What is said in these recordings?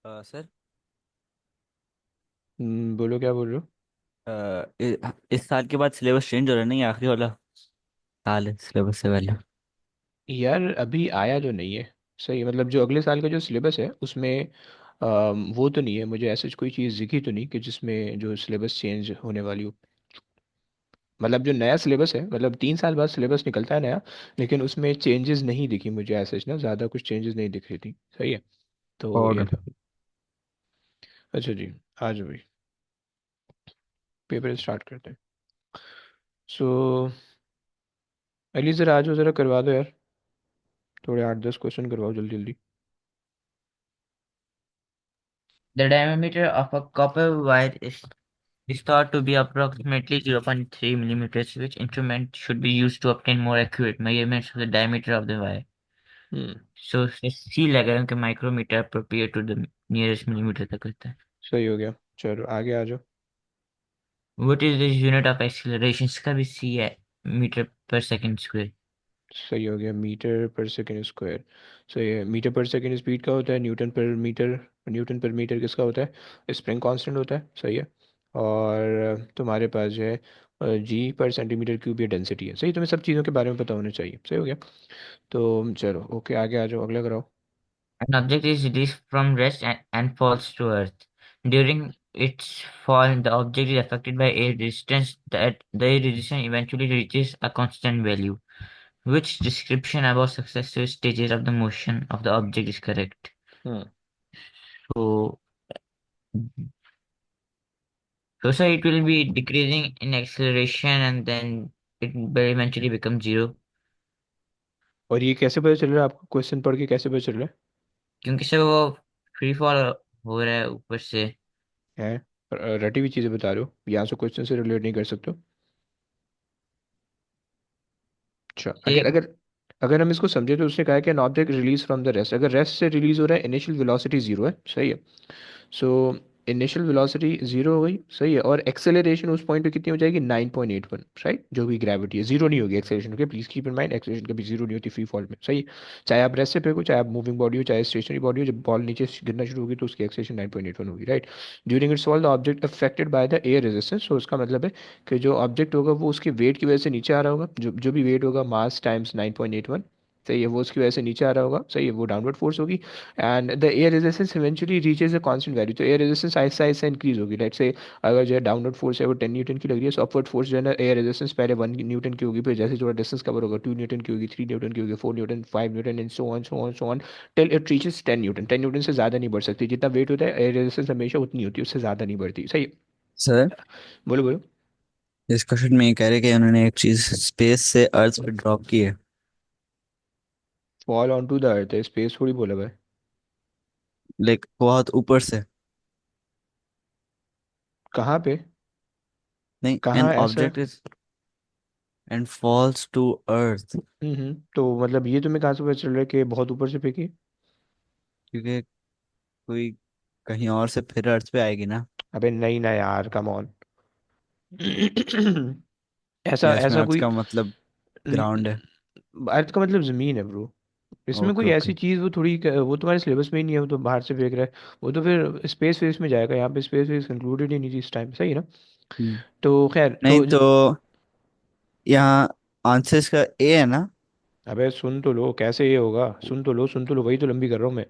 Sir. बोलो क्या बोल रहे हो। इस साल के बाद सिलेबस चेंज हो रहा है, नहीं आखिरी वाला साल है सिलेबस से पहले। यार अभी आया तो नहीं है। सही मतलब जो अगले साल का जो सिलेबस है उसमें वो तो नहीं है, मुझे ऐसा कोई चीज़ दिखी तो नहीं कि जिसमें जो सिलेबस चेंज होने वाली हो। मतलब जो नया सिलेबस है, मतलब 3 साल बाद सिलेबस निकलता है नया, लेकिन उसमें चेंजेस नहीं दिखी मुझे, ऐसा ना ज़्यादा कुछ चेंजेस नहीं दिख रही थी। सही है। तो ये और था। अच्छा जी। आज भाई पेपर स्टार्ट करते हैं। सो अली ज़रा आज ज़रा करवा दो यार, थोड़े 8-10 क्वेश्चन करवाओ जल्दी जल्दी। The diameter of a copper wire is thought to be approximately 0.3 millimeters, which instrument should be used to obtain more accurate measurements of the diameter of the wire. Hmm. So, C लगा कि micrometer appropriate to the nearest millimeter तक होता है. सही हो गया। चलो आगे आ जाओ। What is the unit of acceleration? इसका भी C है, मीटर पर सेकंड स्क्वायर. सही हो गया, मीटर पर सेकेंड स्क्वायर। सही है, मीटर पर सेकेंड स्पीड का होता है, न्यूटन पर मीटर। न्यूटन पर मीटर किसका होता है, स्प्रिंग कांस्टेंट होता है। सही है। और तुम्हारे पास जो है जी पर सेंटीमीटर क्यूब ये डेंसिटी है। सही, तुम्हें सब चीज़ों के बारे में पता होना चाहिए। सही हो गया। तो चलो ओके, आगे आ जाओ, अगला कराओ। An object is released from rest and falls to earth. During its fall, the object is affected by air resistance. That the air resistance eventually reaches a constant value. Which description about successive stages of the motion of the object is correct? Hmm. So, so it will be decreasing in acceleration and then it will eventually become zero. और ये कैसे पता चल रहा है आपको, question पढ़ के कैसे पता चल रहा क्योंकि सर वो फ्री फॉल हो रहा है ऊपर से. है? रटी हुई चीज़ें बता रहे हो, यहाँ से क्वेश्चन से रिलेट नहीं कर सकते हो। अच्छा, अगर एक अगर अगर हम इसको समझे तो उसने कहा कि an object release from the rest, अगर रेस्ट से रिलीज हो रहा है, इनिशियल वेलोसिटी जीरो है। सही है। सो इनिशियल वेलोसिटी जीरो हो गई। सही है। और एक्सेलरेशन उस पॉइंट पे कितनी हो जाएगी, 9.81। राइट, जो भी ग्रेविटी है जीरो नहीं होगी acceleration. Okay, please keep in mind acceleration कभी जीरो नहीं होती फ्री फॉल में। सही है। चाहे आप रेस्ट से फेंको, चाहे आप मूविंग बॉडी हो, चाहे स्टेशनरी बॉडी हो, जब बॉल नीचे गिरना शुरू होगी तो उसकी एक्सेलरेशन 9.81 होगी। Right. During its fall the object affected by the air resistance. तो उसका मतलब है कि जो ऑब्जेक्ट होगा वो उसके वेट की वजह से नीचे आ रहा होगा। जो जो भी वेट होगा, मास टाइम्स 9.81। सही है, वो उसकी वजह से नीचे आ रहा होगा। सही है, वो डाउनवर्ड फोर्स होगी। And the air resistance eventually reaches a constant value. तो air resistance Aahista Aahista increase होगी। लेट्स से अगर जो है डाउनवर्ड फोर्स है वो 10 न्यूटन की लग रही है, सो अपवर्ड फोर्स जो है ना, एयर रेजिस्टेंस पहले 1 न्यूटन की होगी, फिर जैसे थोड़ा डिस्टेंस कवर होगा 2 न्यूटन की होगी, 3 न्यूटन की होगी, 4 Newton, 5 Newton, and so on till it reaches 10 Newton. 10 Newton से ज़्यादा नहीं बढ़ सकती। जितना वेट होता है एयर रेजिस्टेंस हमेशा उतनी होती है, उससे ज़्यादा नहीं बढ़ती। सही है? सर, बोलो बोलो। इस क्वेश्चन में ये कह रहे कि उन्होंने एक चीज स्पेस से अर्थ पे ड्रॉप की है। Fall on to the earth है, स्पेस थोड़ी बोला भाई। लाइक बहुत ऊपर से। कहाँ पे? नहीं, एन कहाँ ऐसा? Object is and falls to earth. तो मतलब ये तुम्हें कहाँ से पता चल रहा है कि बहुत ऊपर से फेंकी? क्योंकि कोई कहीं और से फिर अर्थ पे आएगी ना। अबे नहीं ना यार, कम ऑन। ऐसा या इसमें ऐसा अर्थ कोई का मतलब ग्राउंड है। अर्थ का मतलब जमीन है ब्रो। इसमें ओके कोई ओके। ऐसी चीज वो थोड़ी वो तुम्हारे सिलेबस में ही नहीं है, वो तो बाहर से फेंक रहा है। वो तो फिर स्पेस फेस में जाएगा, यहाँ पे स्पेस फेस इंक्लूडेड ही नहीं थी इस टाइम। सही है ना? तो खैर नहीं तो यहाँ आंसर इसका ए है ना। अबे सुन तो लो, कैसे ये होगा, सुन तो लो सुन तो लो, वही तो लंबी कर रहा हूँ मैं।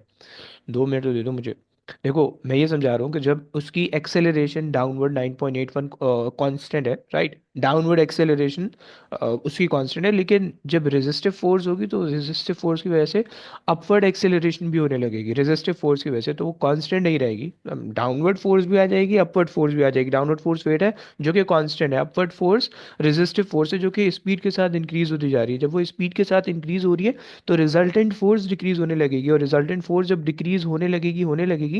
2 मिनट तो दे दो मुझे। देखो, मैं ये समझा रहा हूँ कि जब उसकी एक्सेलरेशन डाउनवर्ड 9.81 कांस्टेंट है, राइट, डाउनवर्ड एक्सेलरेशन उसकी कांस्टेंट है, लेकिन जब रेजिस्टिव फोर्स होगी तो रेजिस्टिव फोर्स की वजह से अपवर्ड एक्सेलरेशन भी होने लगेगी। रेजिस्टिव फोर्स की वजह से तो वो कांस्टेंट नहीं रहेगी। डाउनवर्ड फोर्स भी आ जाएगी, अपवर्ड फोर्स भी आ जाएगी। डाउनवर्ड फोर्स वेट है जो कि कांस्टेंट है, अपवर्ड फोर्स रेजिस्टिव फोर्स है जो कि स्पीड के साथ इंक्रीज होती जा रही है। जब वो स्पीड के साथ इंक्रीज हो रही है तो रिजल्टेंट फोर्स डिक्रीज होने लगेगी, और रिजल्टेंट फोर्स जब डिक्रीज होने लगेगी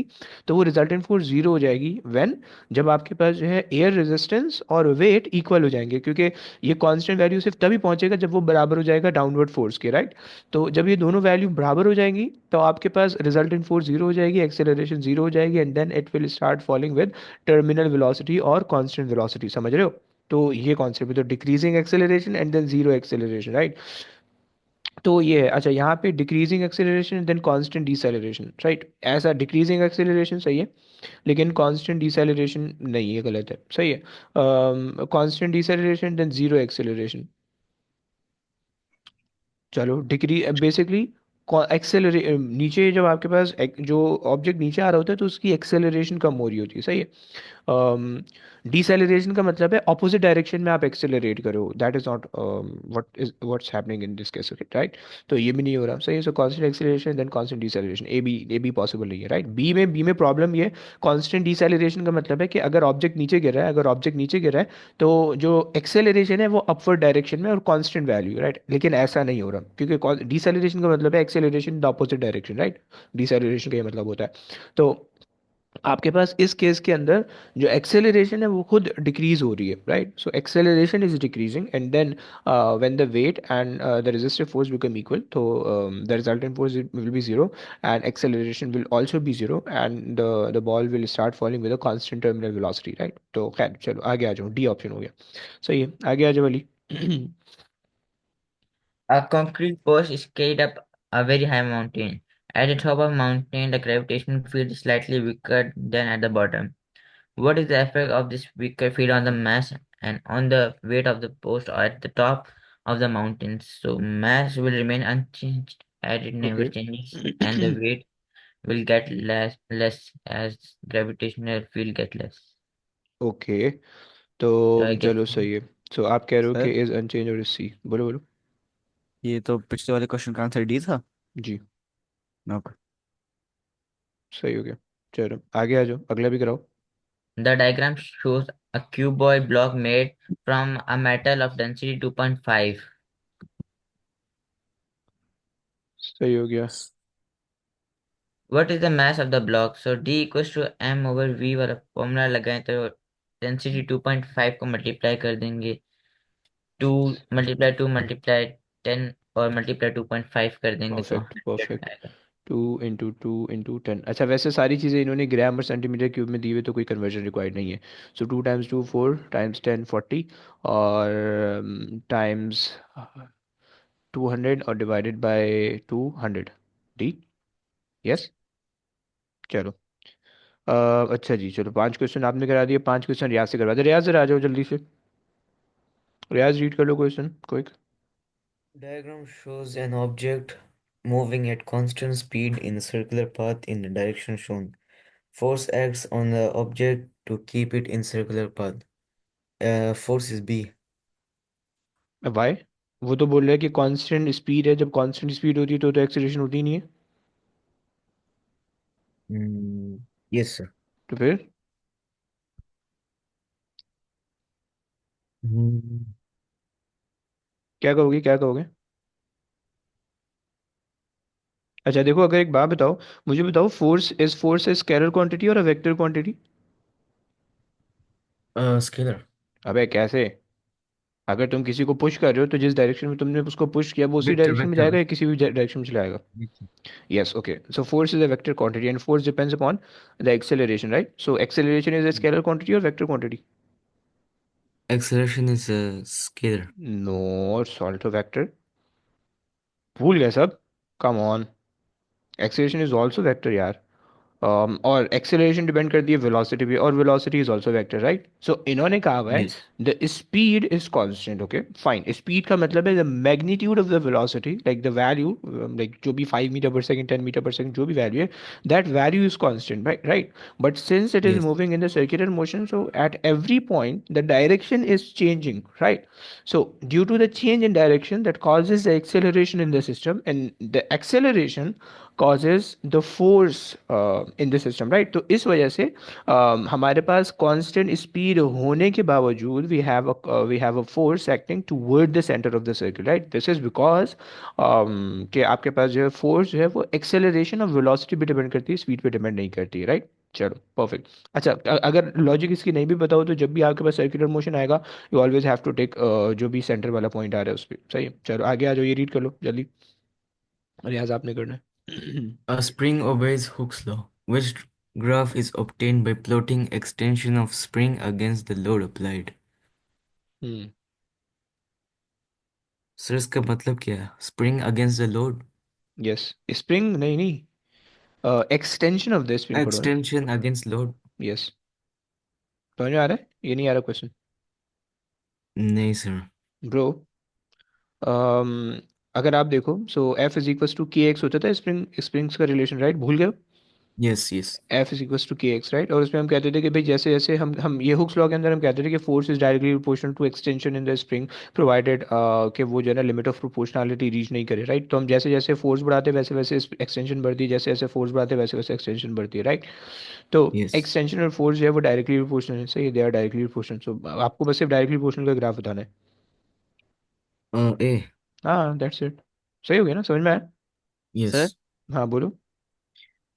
तो वो रिजल्टेंट फोर्स जीरो हो जाएगी व्हेन, जब आपके पास जो है एयर रेजिस्टेंस और वेट इक्वल हो जाएंगे। क्योंकि ये कांस्टेंट वैल्यू सिर्फ तभी पहुंचेगा जब वो बराबर हो जाएगा डाउनवर्ड फोर्स के, राइट। तो जब ये दोनों वैल्यू बराबर हो जाएंगी तो आपके पास रिजल्टेंट फोर्स जीरो हो जाएगी, एक्सेलरेशन जीरो हो जाएगी, and then it will start falling with terminal velocity और कांस्टेंट वेलोसिटी। समझ रहे हो? तो ये कॉन्सेप्ट है, तो decreasing acceleration and then zero acceleration, right. तो ये है। अच्छा, यहाँ पे decreasing acceleration then constant deceleration, right? ऐसा डिक्रीजिंग एक्सेलरेशन सही है, लेकिन कांस्टेंट डिसेलरेशन नहीं, है गलत है, सही है। Constant deceleration then zero acceleration. चलो डिक्री बेसिकली एक्सेलरे नीचे जब आपके पास जो ऑब्जेक्ट नीचे आ रहा होता है तो उसकी एक्सेलरेशन कम हो रही होती है, सही है। डिसेलरेशन का मतलब है ऑपोजिट डायरेक्शन में आप एक्सेलरेट करो, that is not what's happening in this case, right? तो ये भी नहीं हो रहा, सही है। So constant acceleration then constant deceleration, A B possible नहीं है, राइट? बी में प्रॉब्लम ये, कांस्टेंट डिसेलरेशन का मतलब है कि अगर ऑब्जेक्ट नीचे गिर रहा है, अगर ऑब्जेक्ट नीचे गिर रहा है तो जो एक्सेलरेशन है वो अपवर्ड डायरेक्शन में और कांस्टेंट वैल्यू, राइट? लेकिन ऐसा नहीं हो रहा, क्योंकि डिसेलरेशन का मतलब है acceleration the opposite direction, right? Deceleration का ये मतलब होता है। तो आपके पास इस केस के अंदर जो एक्सेलरेशन है वो खुद डिक्रीज हो रही है, right? So acceleration is decreasing and then when the weight and the resistive force become equal, तो the resultant force will be zero and acceleration will also be zero and the ball will start falling with a constant terminal velocity, right? तो खैर चलो आगे आ जाओ, D option हो गया, सही है। आगे आ जाओ Ali. A concrete post is carried up a very high mountain. At the top of the mountain, the gravitational field is slightly weaker than at the bottom. What is the effect of this weaker field on the mass and on the weight of the post at the top of the mountain? So mass will remain unchanged as it never okay. changes, and the weight will get less as gravitational field get less. Okay, तो So I guess चलो सही है। सो आप कह रहे हो कि sir is unchange और इज सी, बोलो बोलो। ये तो पिछले वाले क्वेश्चन का आंसर डी था। जी, ओके। सही हो गया। चलो आगे आ जाओ, अगला भी कराओ। the diagram shows a cuboid block made from a metal of density 2.5. सही हो गया। What is the mass of the block? So D equals to m over v वाला फॉर्मूला लगाएं तो डेंसिटी 2.5 को मल्टीप्लाई कर देंगे, 2 मल्टीप्लाई 2 मल्टीप्लाई 10 और मल्टीप्लाई 2.5 कर देंगे तो परफेक्ट 100 परफेक्ट। आएगा। 2 इंटू 10। अच्छा, वैसे सारी चीज़ें इन्होंने ग्राम और सेंटीमीटर क्यूब में दी हुई, तो कोई कन्वर्जन रिक्वायर्ड नहीं है। सो 2 टाइम्स 2 4 टाइम्स 10 40 और टाइम्स 200 और डिवाइडेड बाय 200। D, yes. चलो अच्छा जी, चलो 5 क्वेश्चन आपने करा दिए, 5 क्वेश्चन रियाज से करवा दे। रियाज जरा आ जाओ जल्दी से, रियाज रीड कर लो question quick. Diagram shows an object moving at constant speed in a circular path in the direction shown. Force acts on the object to keep it in circular path. Force is B. Why? वो तो बोल रहा है कि constant speed है, जब constant speed होती है तो एक्सीलरेशन होती नहीं है। Yes, sir. तो फिर Hmm. क्या कहोगे, क्या कहोगे? अच्छा देखो, अगर एक बात बताओ, मुझे बताओ, फोर्स इज स्केलर क्वांटिटी और वेक्टर क्वांटिटी? Scalar. अबे कैसे? अगर तुम किसी को पुश कर रहे हो तो जिस डायरेक्शन में तुमने उसको पुश किया वो उसी Vector, डायरेक्शन में vector, जाएगा vector. या किसी भी डायरेक्शन में चला जाएगा? Yes, okay. So force is a vector quantity and force depends upon the acceleration, right? So acceleration is a scalar quantity or vector quantity? Acceleration is a scalar. No, it's also vector. भूल गए सब? Come on. Acceleration is also vector यार। और acceleration depend करती है velocity पे, और velocity is also vector, right? So इन्होंने कहा हुआ है Yes. The speed is constant, okay fine. Speed का मतलब है the magnitude of the velocity, like the value, like जो भी 5 metre per second 10 metre per second जो भी वैल्यू है, that value is constant, right? Right. But since it is Yes. Moving in the circular motion, so at every point the direction is changing, right? So due to the change in direction that causes the acceleration in the system, and the acceleration causes the force in the system, right? तो इस वजह से हमारे पास constant speed होने के बावजूद we have a force acting toward the center of the circle, right? This is because कि आपके पास जो है force जो है वो acceleration और velocity पे डिपेंड करती है, speed पे डिपेंड नहीं करती है, right? चलो परफेक्ट। अच्छा, अगर लॉजिक इसकी नहीं भी बताओ तो जब भी आपके पास सर्कुलर मोशन आएगा you always have to take जो भी सेंटर वाला पॉइंट आ रहा है उस पर, सही है। चलो आगे आ जाओ, ये रीड कर लो जल्दी, रियाज आपने करना है। A spring obeys Hooke's law, which graph is obtained by plotting extension of spring against the load applied. Hmm sir इसका मतलब क्या है? Spring against the load. Yes, spring नहीं नहीं, एक्सटेंशन ऑफ द स्प्रिंग पढ़ो ना। Extension against load. यस, समझ में आ रहा है, ये नहीं आ रहा क्वेश्चन नहीं सर। ब्रो। अगर आप देखो, so F is equal to K X होता था स्प्रिंग्स का रिलेशन, राइट, भूल गए? Yes yes. F is equal to K X, right, और उसमें हम कहते थे कि भाई जैसे जैसे हम ये हुक्स लॉ के अंदर हम कहते थे कि force is directly proportional to extension in the spring, provided कि वो जो है ना लिमिट ऑफ प्रोपोर्शनलिटी रीच नहीं करे, राइट। तो हम जैसे जैसे फोर्स बढ़ाते वैसे वैसे एक्सटेंशन बढ़ती है, जैसे जैसे फोर्स बढ़ाते वैसे वैसे एक्सटेंशन बढ़ती है, राइट। तो यस। एक्सटेंशन और फोर्स जो है वो डायरेक्टली प्रोपोर्शनल है, सही, दे आर डायरेक्टली प्रोपोर्शनल। सो आपको बस सिर्फ डायरेक्टली प्रोपोर्शनल का ग्राफ बताना है। ए। हाँ, दैट्स इट। सही हो गया ना, समझ में आया? यस। सर हाँ बोलो।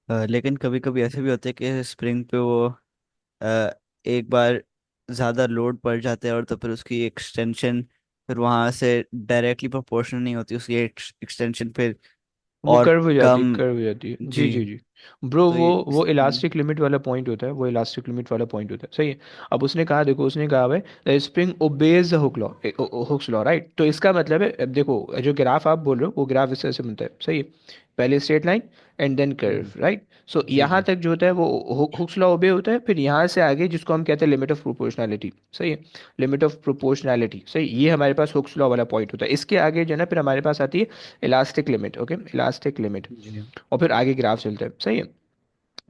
लेकिन कभी कभी ऐसे भी होते हैं कि स्प्रिंग पे वो अ, एक बार ज़्यादा लोड पड़ जाता है और तो फिर उसकी एक्सटेंशन फिर वहाँ से डायरेक्टली प्रोपोर्शनल नहीं होती, उसकी एक्सटेंशन फिर वो और कर्व हो जाती है, कम। कर्व हो जाती है, जी जी। जी जी। ब्रो तो वो इलास्टिक लिमिट वाला पॉइंट होता है, वो इलास्टिक लिमिट वाला पॉइंट होता है, सही है। अब उसने कहा, देखो उसने कहा भाई spring obeys the Hooke law, Hooke's law, right. तो इसका मतलब है, अब देखो जो ग्राफ आप बोल रहे हो वो ग्राफ इस तरह से बनता है, सही है। पहले straight line and then curve, right. So जी यहाँ जी। तक जो होता है वो हुक्स लॉ ओबे होता है, फिर यहाँ से आगे जिसको हम कहते हैं लिमिट ऑफ प्रोपोर्शनैलिटी, सही है। लिमिट ऑफ प्रोपोर्शनैलिटी, सही, ये हमारे पास हुक्स लॉ वाला पॉइंट होता है। इसके आगे जो है ना फिर हमारे पास आती है elastic limit, okay, elastic limit. जी। और फिर आगे ग्राफ चलता है, सही है।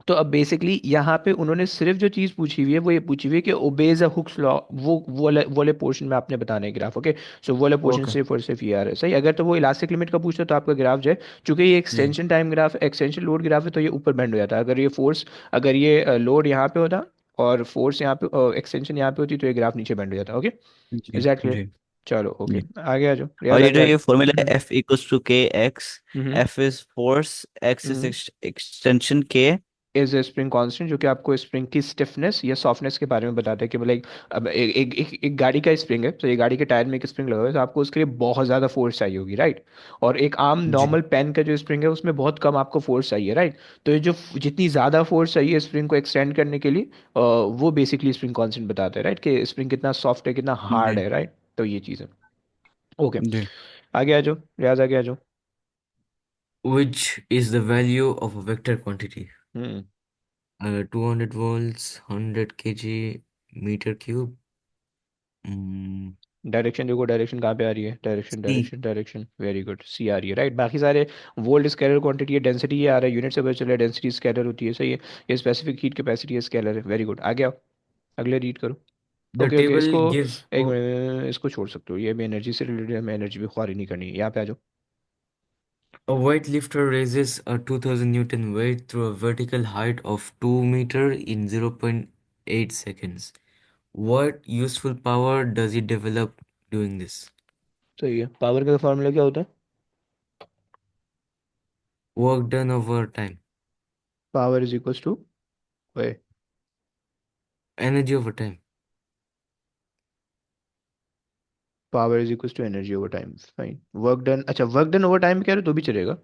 तो अब बेसिकली यहाँ पे उन्होंने सिर्फ जो चीज़ पूछी हुई है वो ये पूछी हुई है कि ओबेज अ हुक्स लॉ, वो वाले पोर्शन में आपने बताना है ग्राफ, ओके। सो वो वाला पोर्शन ओके। सिर्फ और सिर्फ ये आ रहा है, सही। अगर तो वो इलास्टिक लिमिट का पूछता तो आपका ग्राफ जो है, चूंकि ये जी extension time graph, extension load graph है, तो ये ऊपर बेंड हो जाता है। अगर ये फोर्स, अगर ये लोड यहाँ पे होता और फोर्स यहाँ पे, एक्सटेंशन यहाँ पे होती, तो ये ग्राफ नीचे बेंड हो जाता, ओके। जी। Is that clear? जी। चलो ओके, जी। आगे आ जाओ, और रियाज ये जो आगे आ ये फॉर्मूला है हम्म F equals to K x, hmm F is force, x is hmm extension के। इज ए स्प्रिंग कांस्टेंट, जो कि आपको स्प्रिंग की स्टिफनेस या सॉफ्टनेस के बारे में बताता है कि मतलब अब एक गाड़ी का स्प्रिंग है, तो ये गाड़ी के टायर में एक स्प्रिंग लगा हुआ है, तो आपको उसके लिए बहुत ज़्यादा फोर्स चाहिए होगी, राइट। और एक आम जी। नॉर्मल पेन का जो स्प्रिंग है उसमें बहुत कम आपको फोर्स चाहिए, राइट। तो ये जो जितनी ज़्यादा फोर्स चाहिए स्प्रिंग को एक्सटेंड करने के लिए, वो बेसिकली स्प्रिंग कांस्टेंट बताता है, राइट, कि स्प्रिंग कितना सॉफ्ट है, कितना हार्ड जी। है, राइट। तो ये चीज़ है, ओके। जी। आगे आ जाओ, रियाज आगे आ जाओ। Which is the value of a vector quantity? Hmm 200 volts, 100 kg, meter cube. Mm, direction देखो, डायरेक्शन कहाँ पे आ रही है, direction C. Direction direction, very good, C आ रही है, राइट। बाकी सारे वोल्ट स्केलर क्वांटिटी है, डेंसिटी ये आ रहा है, यूनिट से पता चला है डेंसिटी स्केलर होती है, सही है। ये स्पेसिफिक हीट कैपेसिटी है, स्केलर है, वेरी गुड। आगे आओ, अगले रीड करो। The ओके ओके, table इसको gives एक मिनट, इसको छोड़ सकते हो, ये भी एनर्जी से रिलेटेड, हमें एनर्जी भी ख्वारी नहीं करनी है। यहाँ पे आ जाओ। a weightlifter raises a 2000 Newton weight through a vertical height of 2 meter in 0.8 seconds. What useful power does it develop doing this? सही है, पावर का फॉर्मूला क्या होता है? Work done over time. Power is equal to, Energy over time. Power is equal to energy over time, fine. Work done, अच्छा work done over time कह रहे हो तो भी चलेगा,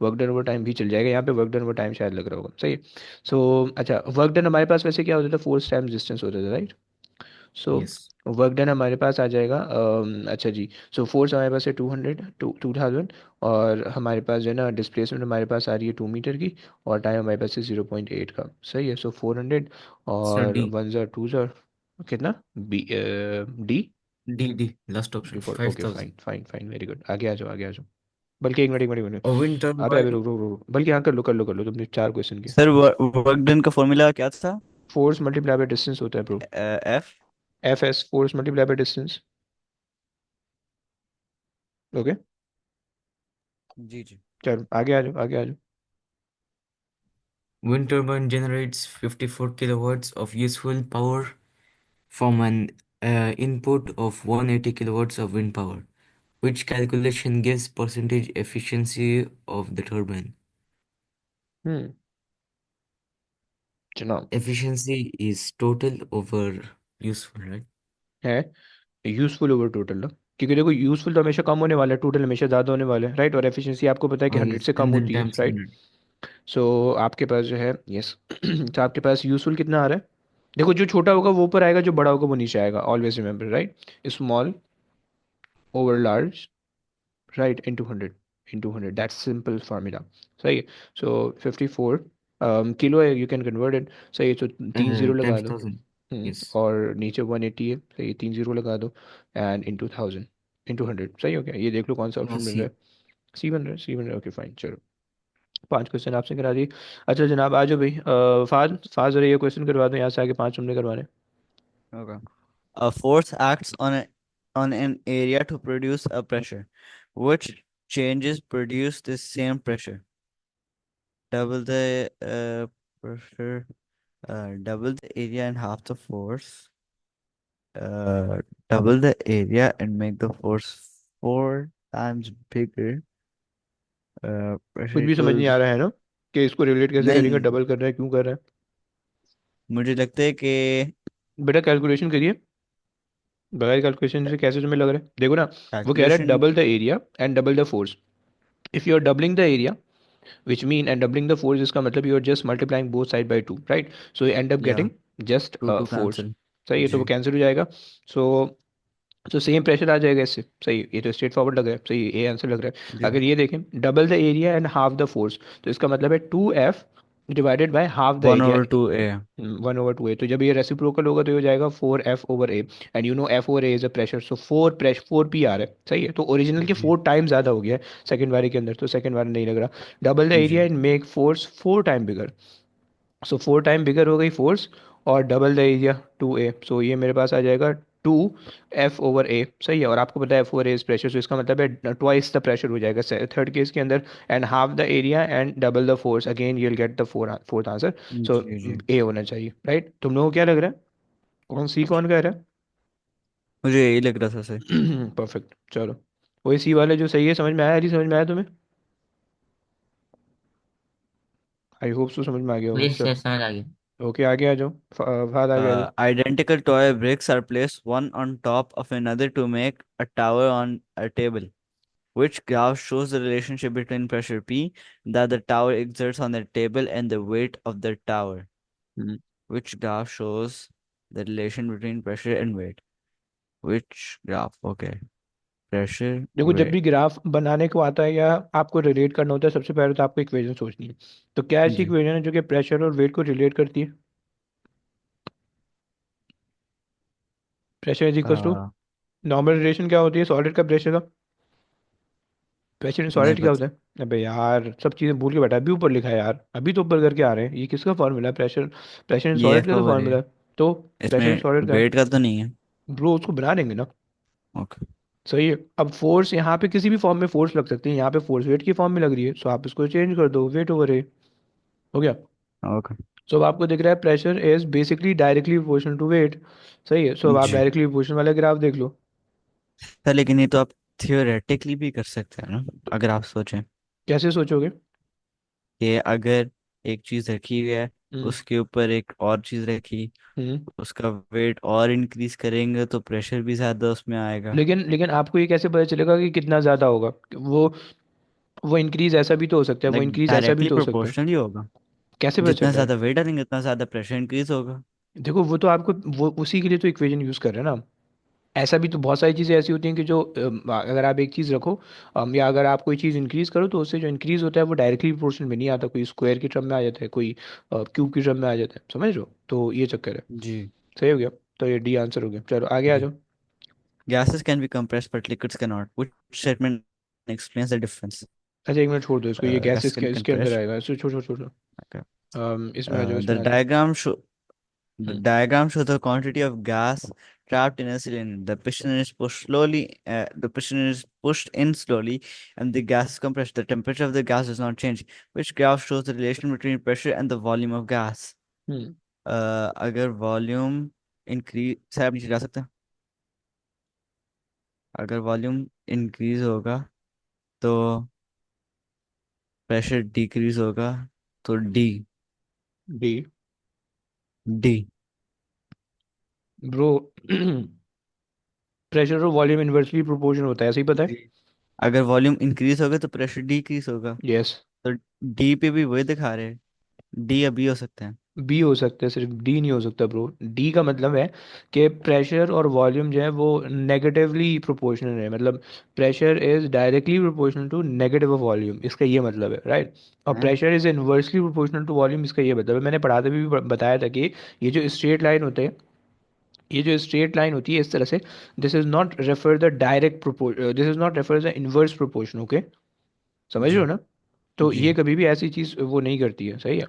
वर्क डन ओवर टाइम भी चल जाएगा, यहाँ पे वर्क डन ओवर टाइम शायद लग रहा होगा, सही है। सो अच्छा, वर्क डन हमारे पास वैसे क्या होता था, फोर्स टाइम्स डिस्टेंस होता था, राइट। सो Yes. वर्क डन हमारे पास आ जाएगा, अच्छा जी। सो फोर्स हमारे पास है 200, 2000, और हमारे पास जो है ना डिस्प्लेसमेंट हमारे पास आ रही है 2 मीटर की, और टाइम हमारे पास है 0.8 का, सही है। सो 400 Sir और D. 1 ज़ार 2 ज़ार कितना, B, D, D. Last option. Before, okay 5000. Fine fine fine, very good. आगे आ जाओ, आगे आ जाओ। बल्कि एक मिनट, एक मिनट, एक मिनट। A wind अबे अबे, turbine. रुक रुक रुक, बल्कि हाँ, कर लो कर लो कर लो, तुमने 4 क्वेश्चन के। सर वर्क डन का फॉर्मूला क्या था? फोर्स मल्टीप्लाई बाय डिस्टेंस होता है bro. F. F S, force multiply by distance, okay. जी जी। चलो आगे आ जाओ, आगे आ जाओ। Wind turbine generates 54 kilowatts of useful power from an input of 180 kilowatts of wind power. Which calculation gives percentage efficiency of the turbine? हम्म जनाब, Efficiency is total over useful, right? है यूजफुल ओवर टोटल ना, क्योंकि देखो useful तो हमेशा कम होने वाला है, टोटल हमेशा ज़्यादा होने वाला है, राइट। और एफिशिएंसी आपको पता है कि 100 Yes, से कम and then होती है, times राइट। 100. सो आपके पास जो है, यस तो आपके पास यूजफुल कितना आ रहा है? देखो जो छोटा होगा वो ऊपर आएगा, जो बड़ा होगा वो नीचे आएगा, always remember, right. Small over large right, into 100 that's simple formula. सही है। सो 54 किलो है, यू कैन कन्वर्ट इट। सही है, तो 3 जीरो लगा times दो। 1000. Yes. और नीचे 180 है, सही है, 3 जीरो लगा दो। एंड into 100 सही हो गया। ये देख लो कौन सा ऑप्शन मिल रहा See. है। सी बन रहा है, सी बन रहा है, ओके फाइन, चलो। 5 क्वेश्चन आपसे करा दिए। अच्छा जनाब आ जाओ भाई, फाज फाज जरा ये क्वेश्चन करवा दो, यहाँ से आगे 5 हमने करवाने। Okay. A force acts on an area to produce a pressure. Which changes produce the same pressure? Double the pressure, double the area and half the force. Uh, Double the area and make the force 4 times bigger. Pressure कुछ भी समझ नहीं आ equals. रहा है ना, कि इसको relate कैसे करेंगे, नहीं, डबल कर रहा है, क्यों कर रहा है? मुझे लगता है कि बेटा कैलकुलेशन करिए, बगैर कैलकुलेशन से कैसे तुम्हें लग रहा है, देखो ना। वो कह रहा है calculation. Double the area and double the force. If you are doubling the area which mean and doubling the force, इसका मतलब you are just multiplying both side by 2, right? So you end up या getting just to to force। Cancel. सही है, तो वो जी। Cancel हो जाएगा। सो तो सेम प्रेशर आ जाएगा इससे। सही है, ये तो स्ट्रेट फॉरवर्ड लग रहा है, सही है, ये आंसर लग रहा है। जी। अगर ये देखें double the area and half the force, तो इसका मतलब है 2F divided by half the one area. Over two A. 1/2 तो जब ये रेसिप्रोकल होगा तो ये हो जाएगा 4F/A। And you know F/A is a pressure, so 4 PR है। सही है, तो ओरिजिनल के जी। 4 टाइम ज़्यादा हो गया है सेकंड वाले के अंदर, तो सेकंड वाला नहीं लग रहा। डबल द एरिया जी। And make force 4 time bigger. So 4 time bigger हो गई फोर्स, और डबल द एरिया 2A, सो ये मेरे पास आ जाएगा 2F/A। सही है, और आपको पता है F/A इज प्रेशर, सो इसका मतलब है ट्वाइस द प्रेशर हो जाएगा थर्ड केस के अंदर। And half the area and double the force, again you will get the fourth answer. So जी। जी। ए होना चाहिए, राइट? तुम लोगों को क्या लग रहा है, कौन सी कौन कह रहा मुझे यही लग रहा था सर। है? परफेक्ट, चलो। वही सी वाले जो सही है, समझ में आया जी, समझ में आया तुम्हें? आई होप सो समझ में आ गया होगा, Yes, चलो। yes, समझ आ गया। ओके आगे आ जाओ, फहद आगे आ जाओ। Identical toy bricks are placed one on top of another to make a tower on a table. Which graph shows the relationship between pressure P that the tower exerts on the table and the weight of the tower? Hmm. Which graph shows the relation between pressure and weight? Which graph? Okay. Pressure, देखो जब weight. भी graph बनाने को आता है या आपको relate करना होता है, सबसे पहले तो आपको इक्वेशन सोचनी है। तो क्या ऐसी जी। इक्वेशन है जो कि प्रेशर और वेट को रिलेट करती है? Pressure is equals to, uh, normal relation क्या होती है सॉलिड का प्रेशर का? प्रेशर इन नहीं सॉलिड क्या पता। होता है? अबे यार सब चीज़ें भूल के बैठा, अभी ऊपर लिखा है यार, अभी तो ऊपर करके आ रहे हैं। ये किसका फॉर्मूला है? प्रेशर, प्रेशर इन ये सॉलिड एफ का तो ओवर है। फॉर्मूला है। तो प्रेशर इन इसमें सॉलिड का है। वेट का तो नहीं है। ब्रो उसको बना देंगे ना। ओके। सही है, अब फोर्स यहाँ पे किसी भी फॉर्म में फोर्स लग सकती है, यहाँ पे फोर्स वेट की फॉर्म में लग रही है, सो आप इसको चेंज कर दो, वेट ओवर ए। हो गया। ओके। सो अब आपको दिख रहा है pressure is basically directly proportional to weight. सही है, सो अब आप जी डायरेक्टली प्रोपोर्शनल वाला ग्राफ देख लो। सर, लेकिन ये तो आप थियोरेटिकली भी कर सकते हैं ना। अगर आप सोचें कैसे सोचोगे? कि अगर एक चीज रखी हुई है, हम्म। उसके ऊपर एक और चीज रखी, हम्म। उसका वेट और इंक्रीज करेंगे तो प्रेशर भी ज्यादा उसमें आएगा। लेकिन आपको ये कैसे पता चलेगा कि कितना ज़्यादा होगा? वो इंक्रीज ऐसा भी तो हो सकता है, वो लाइक इंक्रीज ऐसा भी डायरेक्टली तो हो सकता है। प्रोपोर्शनल ही होगा। कैसे पता जितना चल रहा है? ज्यादा वेट डालेंगे उतना ज्यादा प्रेशर इंक्रीज होगा। देखो वो तो आपको, वो उसी के लिए तो इक्वेशन यूज़ कर रहे हैं ना। ऐसा भी तो बहुत सारी चीज़ें ऐसी होती हैं कि जो अगर आप एक चीज़ रखो, या अगर आप कोई चीज़ इंक्रीज करो, तो उससे जो इंक्रीज होता है वो डायरेक्टली प्रोपोर्शनल में नहीं आता, कोई स्क्वायर की टर्म में आ जाता है, कोई क्यूब की टर्म में आ जाता है, समझ रहे हो? तो ये चक्कर है। जी। सही हो गया। तो ये डी आंसर हो गया, चलो आगे आ जी। जाओ। Gases can be compressed but liquids cannot. Which statement explains the difference? अच्छा एक मिनट छोड़ दो इसको, ये गैस Gases can इसके be इसके अंदर compressed. आएगा, इसको छोड़ो छोड़ो। Okay. इसमें आ जाओ, The इसमें आ जाओ। diagram show the hmm. diagram shows the quantity of gas trapped in a cylinder. The piston is pushed slowly. The piston is pushed in slowly, and the gas is compressed. The temperature of the gas does not change. Which graph shows the relation between pressure and the volume of gas? हम्म। अगर volume increase, sir आप नीचे जा सकते हैं। अगर volume increase होगा तो pressure decrease होगा, तो D. D. D. Bro pressure और वॉल्यूम इन्वर्सली प्रोपोर्शनल होता है, ऐसे ही पता है। जी। अगर वॉल्यूम इंक्रीज होगा तो प्रेशर डिक्रीज होगा। यस। तो डी पे भी वही दिखा रहे हैं। डी अभी हो सकते हैं। बी हो सकता है, सिर्फ डी नहीं हो सकता ब्रो। डी का मतलब है कि प्रेशर और वॉल्यूम जो है वो नेगेटिवली प्रोपोर्शनल है, मतलब pressure is directly proportional to negative of volume, इसका ये मतलब है, राइट। और हैं? Pressure is inversely proportional to volume, इसका ये मतलब है। मैंने पढ़ाते भी बताया था कि ये जो स्ट्रेट लाइन होते हैं, ये जो स्ट्रेट लाइन होती है इस तरह से, this is not refer the direct proportion, this is not refer the inverse proportion, okay. समझ रहे जी हो ना? तो जी ये कभी भी ऐसी चीज़ वो नहीं करती है, सही है।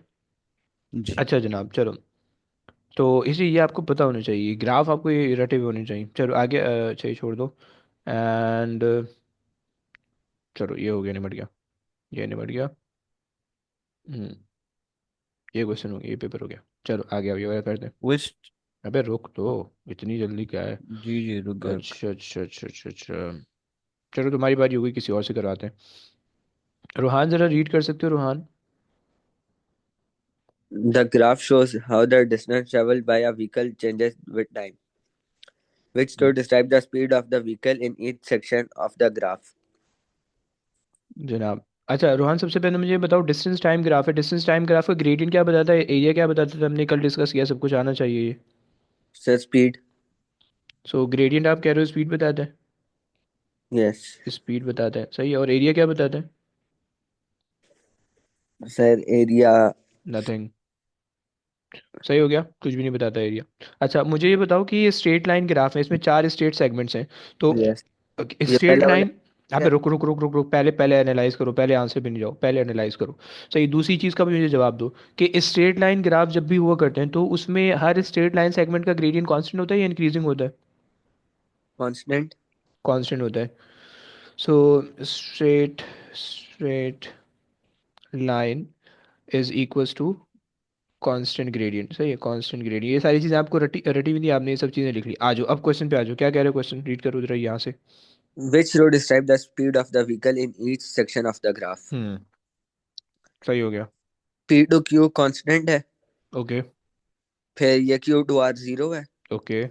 जी। अच्छा जनाब, चलो। तो इसी ये आपको पता होना चाहिए, ग्राफ आपको ये रटे हुए होने चाहिए। चलो आगे, अच्छा ये छोड़ दो। एंड चलो, ये हो गया, निमट गया, ये निमट गया। हम्म। ये क्वेश्चन हो गया, ये पेपर हो गया। चलो आगे आगे वगैरह करते हैं। विच। अबे रुक तो, इतनी जल्दी क्या है? जी जी, रुक गए। अच्छा अच्छा अच्छा अच्छा अच्छा। चलो तुम्हारी बारी हो गई, किसी और से करवाते हैं। रूहान ज़रा रीड कर सकते हो, Ruhaan? The graph shows how the distance traveled by a vehicle changes with time, which to describe the speed of the vehicle in each section of the graph. जनाब, अच्छा रूहान, सबसे पहले मुझे ये बताओ, डिस्टेंस टाइम ग्राफ है, डिस्टेंस टाइम ग्राफ का gradient क्या बताता है, एरिया क्या बताता था, हमने कल डिस्कस किया, सब कुछ आना चाहिए ये। So speed, सो ग्रेडियंट आप कह रहे हो स्पीड बताता yes. है, स्पीड बताता है, सही है। और एरिया क्या बताता है? Sir, area, nothing. सही हो गया, कुछ भी नहीं बताता एरिया। अच्छा मुझे ये बताओ कि ये स्ट्रेट लाइन ग्राफ है, इसमें चार स्ट्रेट सेगमेंट्स हैं, तो yes. ये स्ट्रेट पहला वाला लाइन। अबे है। रुक रुक रुक रुक रुक, पहले पहले एनालाइज करो, पहले आंसर पे नहीं जाओ, पहले एनालाइज करो। सही, दूसरी चीज़ का भी मुझे जवाब दो कि स्ट्रेट लाइन ग्राफ जब भी हुआ करते हैं तो उसमें हर स्ट्रेट लाइन सेगमेंट का ग्रेडियंट कांस्टेंट होता है या इंक्रीजिंग होता है? Constant. कांस्टेंट होता है। So straight straight line is equals to constant gradient, सही है, कांस्टेंट ग्रेडियंट। ये सारी चीज़ें आपको रटी रटी हुई थी, आपने ये सब चीज़ें लिख ली। आ जाओ अब क्वेश्चन पे आ जाओ, क्या कह रहे हो, क्वेश्चन रीड करो जरा यहाँ से। Which row describe the speed of the vehicle in each section of the graph? हम्म। सही हो गया। P to Q constant है, ओके। फिर ये Q to R जीरो है, ओके।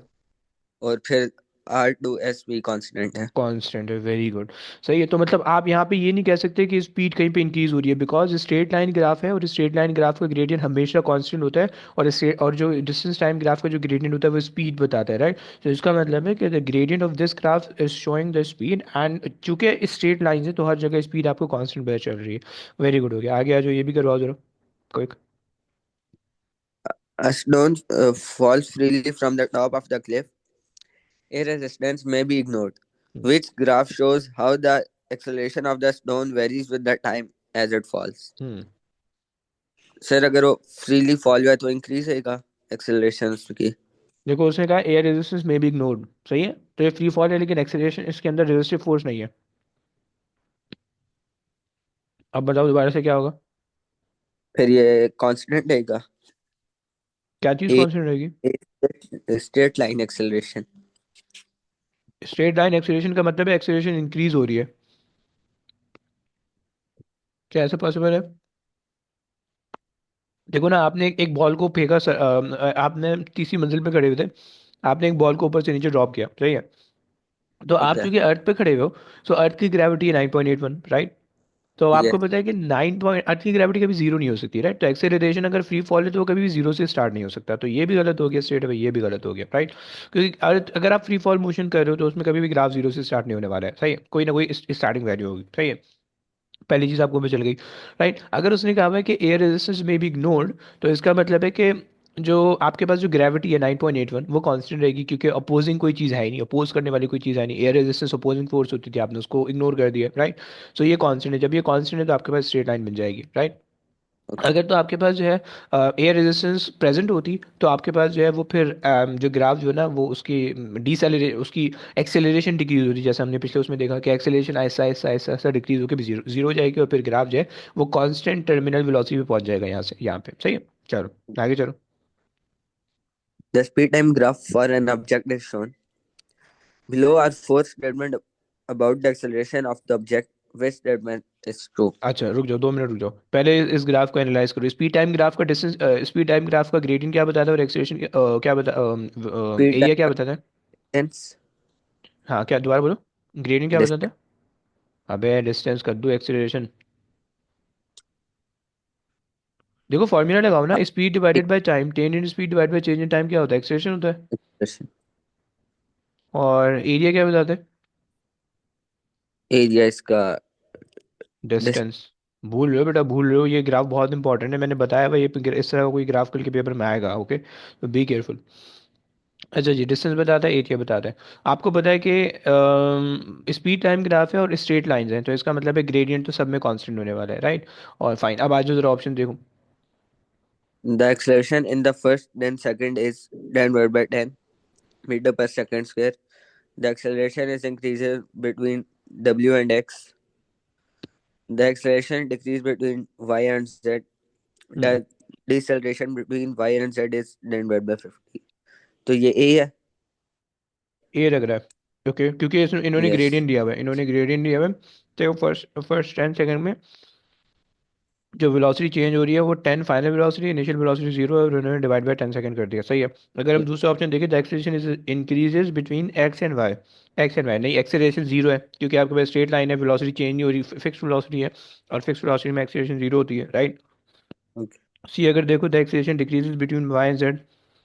और फिर R to S भी constant है। कांस्टेंट है, वेरी गुड। सही है, तो मतलब आप यहाँ पे ये नहीं कह सकते कि स्पीड कहीं पे इंक्रीज हो रही है, बिकॉज स्ट्रेट लाइन ग्राफ है और स्ट्रेट लाइन ग्राफ का ग्रेडियंट हमेशा कांस्टेंट होता है। और स्ट्रेट और जो डिस्टेंस टाइम ग्राफ का जो ग्रेडियंट होता है वो स्पीड बताता है, राइट। तो इसका मतलब है कि the gradient of this graph is showing the speed, and चूंकि स्ट्रेट लाइन है तो हर जगह स्पीड आपको कांस्टेंट पता चल रही है। वेरी गुड, हो गया। आगे आ जाओ, ये भी करवाओ जरा, quick. A stone falls freely from the top of the cliff. A resistance may be ignored. Which graph shows how the acceleration of the stone varies with the time as it falls? Hmm. Sir अगर वो freely fall हुआ तो increase होगा acceleration उसकी। देखो उसने कहा air resistance में भी इग्नोर्ड, सही है, तो ये फ्री फॉल है लेकिन एक्सेलरेशन इसके अंदर रेजिस्टिव फोर्स नहीं है। अब बताओ दोबारा से क्या होगा? फिर ये कांस्टेंट रहेगा। क्या चीज़ ए कांस्टेंट रहेगी? Straight line acceleration. Straight line acceleration का मतलब है एक्सेलरेशन इंक्रीज हो रही है, क्या ऐसा पॉसिबल है? देखो ना, आपने एक बॉल को फेंका आपने तीसरी मंजिल पे खड़े हुए थे, आपने एक बॉल को ऊपर से नीचे ड्रॉप किया, सही है। तो ठीक आप है। चूंकि अर्थ पे खड़े हुए हो, सो अर्थ की ग्रेविटी है 9.81, राइट। तो आपको यस। पता है कि 9 पॉइंट, अर्थ की ग्रेविटी कभी जीरो नहीं हो सकती, राइट। तो एक्सेलरेशन अगर फ्री फॉल है तो वो कभी भी जीरो से स्टार्ट नहीं हो सकता, तो ये भी गलत हो गया स्ट्रेट अवे, ये भी गलत हो गया, राइट। क्योंकि अर्थ अगर आप फ्री फॉल मोशन कर रहे हो तो उसमें कभी भी ग्राफ जीरो से स्टार्ट नहीं होने वाला है, सही है, कोई ना कोई स्टार्टिंग वैल्यू होगी, सही है। पहली चीज़ आपको पता चल गई, राइट। अगर उसने कहा हुआ है कि एयर रेजिस्टेंस में बी इग्नोर्ड, तो इसका मतलब है कि जो आपके पास जो ग्रेविटी है 9.81 वो कांस्टेंट रहेगी, क्योंकि अपोजिंग कोई चीज़ है ही नहीं, अपोज करने वाली कोई चीज़ है नहीं। एयर रेजिस्टेंस अपोजिंग फोर्स होती थी, आपने उसको इग्नोर कर दिया, राइट। सो ये कांस्टेंट है, जब ये कांस्टेंट है तो आपके पास स्ट्रेट लाइन बन जाएगी, राइट। ओके। अगर तो आपके पास जो है एयर रेजिस्टेंस प्रेजेंट होती तो आपके पास जो है वो फिर जो ग्राफ जो है ना वो उसकी डीसेलरे उसकी एक्सेलरेशन डिक्रीज होती, जैसे हमने पिछले उसमें देखा कि एक्सेलरेशन ऐसा ऐसा ऐसा ऐसा डिक्रीज होकर भी जीरो जीरो हो जाएगी, और फिर ग्राफ जो है वो कांस्टेंट टर्मिनल वेलोसिटी पे पहुंच जाएगा यहाँ से यहाँ पे, सही है। चलो आगे चलो। The speed time graph for an object is shown. Below are four statements about the acceleration of the object. Which statement is true? अच्छा रुक जाओ, 2 मिनट रुक जाओ, पहले इस ग्राफ को एनालाइज करो। स्पीड टाइम ग्राफ का डिस्टेंस, स्पीड टाइम ग्राफ का ग्रेडियंट क्या बताता है और एक्सेलरेशन क्या बता, Speed एरिया क्या time बताता है? distance. हाँ क्या, दोबारा बोलो, ग्रेडियंट क्या बताता Distance. है? अबे डिस्टेंस कर दो, एक्सेलरेशन। देखो फॉर्मूला लगाओ ना, speed divided by time, ten in speed divided by change in time क्या होता है, एक्सेलरेशन होता है। और एरिया क्या बताते हैं, एरिया इसका डिस डिस्टेंस। भूल रहे हो बेटा, भूल रहे हो, ये ग्राफ बहुत इंपॉर्टेंट है, मैंने बताया भाई, ये इस तरह का कोई ग्राफ कल के पेपर में आएगा, ओके, तो बी केयरफुल। अच्छा जी, डिस्टेंस बताता है, एरिया बताता है। आपको पता है कि स्पीड टाइम ग्राफ है और स्ट्रेट लाइंस हैं, तो इसका मतलब है ग्रेडियंट तो सब में कांस्टेंट होने वाला है, राइट। और फाइन, अब आज जरा ऑप्शन देखो। The acceleration in the first then second is 10 by 10 meter per second square. The acceleration is increases between w and x. The acceleration decrease between y and z. Hmm, The deceleration between y and z is 10 by 50. तो ये a है. ए लग रहा है, okay, क्योंकि इसमें इन्होंने Yes. Gradient दिया हुआ है, इन्होंने ग्रेडियंट दिया हुआ है। तो फर्स्ट फर्स्ट 10 सेकंड में जो वेलोसिटी चेंज हो रही है वो 10 फाइनल वेलोसिटी, इनिशियल वेलोसिटी 0 है, और उन्होंने डिवाइड बाय 10 सेकंड कर दिया, सही है। अगर हम दूसरा ऑप्शन देखें, the acceleration is increases between X and Y. X and Y नहीं, एक्सेलरेशन 0 है, क्योंकि आपके पास स्ट्रेट लाइन है, वेलोसिटी चेंज नहीं हो रही, फिक्स वेलोसिटी है, और फिक्स वेलोसिटी में एक्सेलरेशन 0 होती है, राइट। Okay. सी अगर देखो, the acceleration decreases between Y and Z,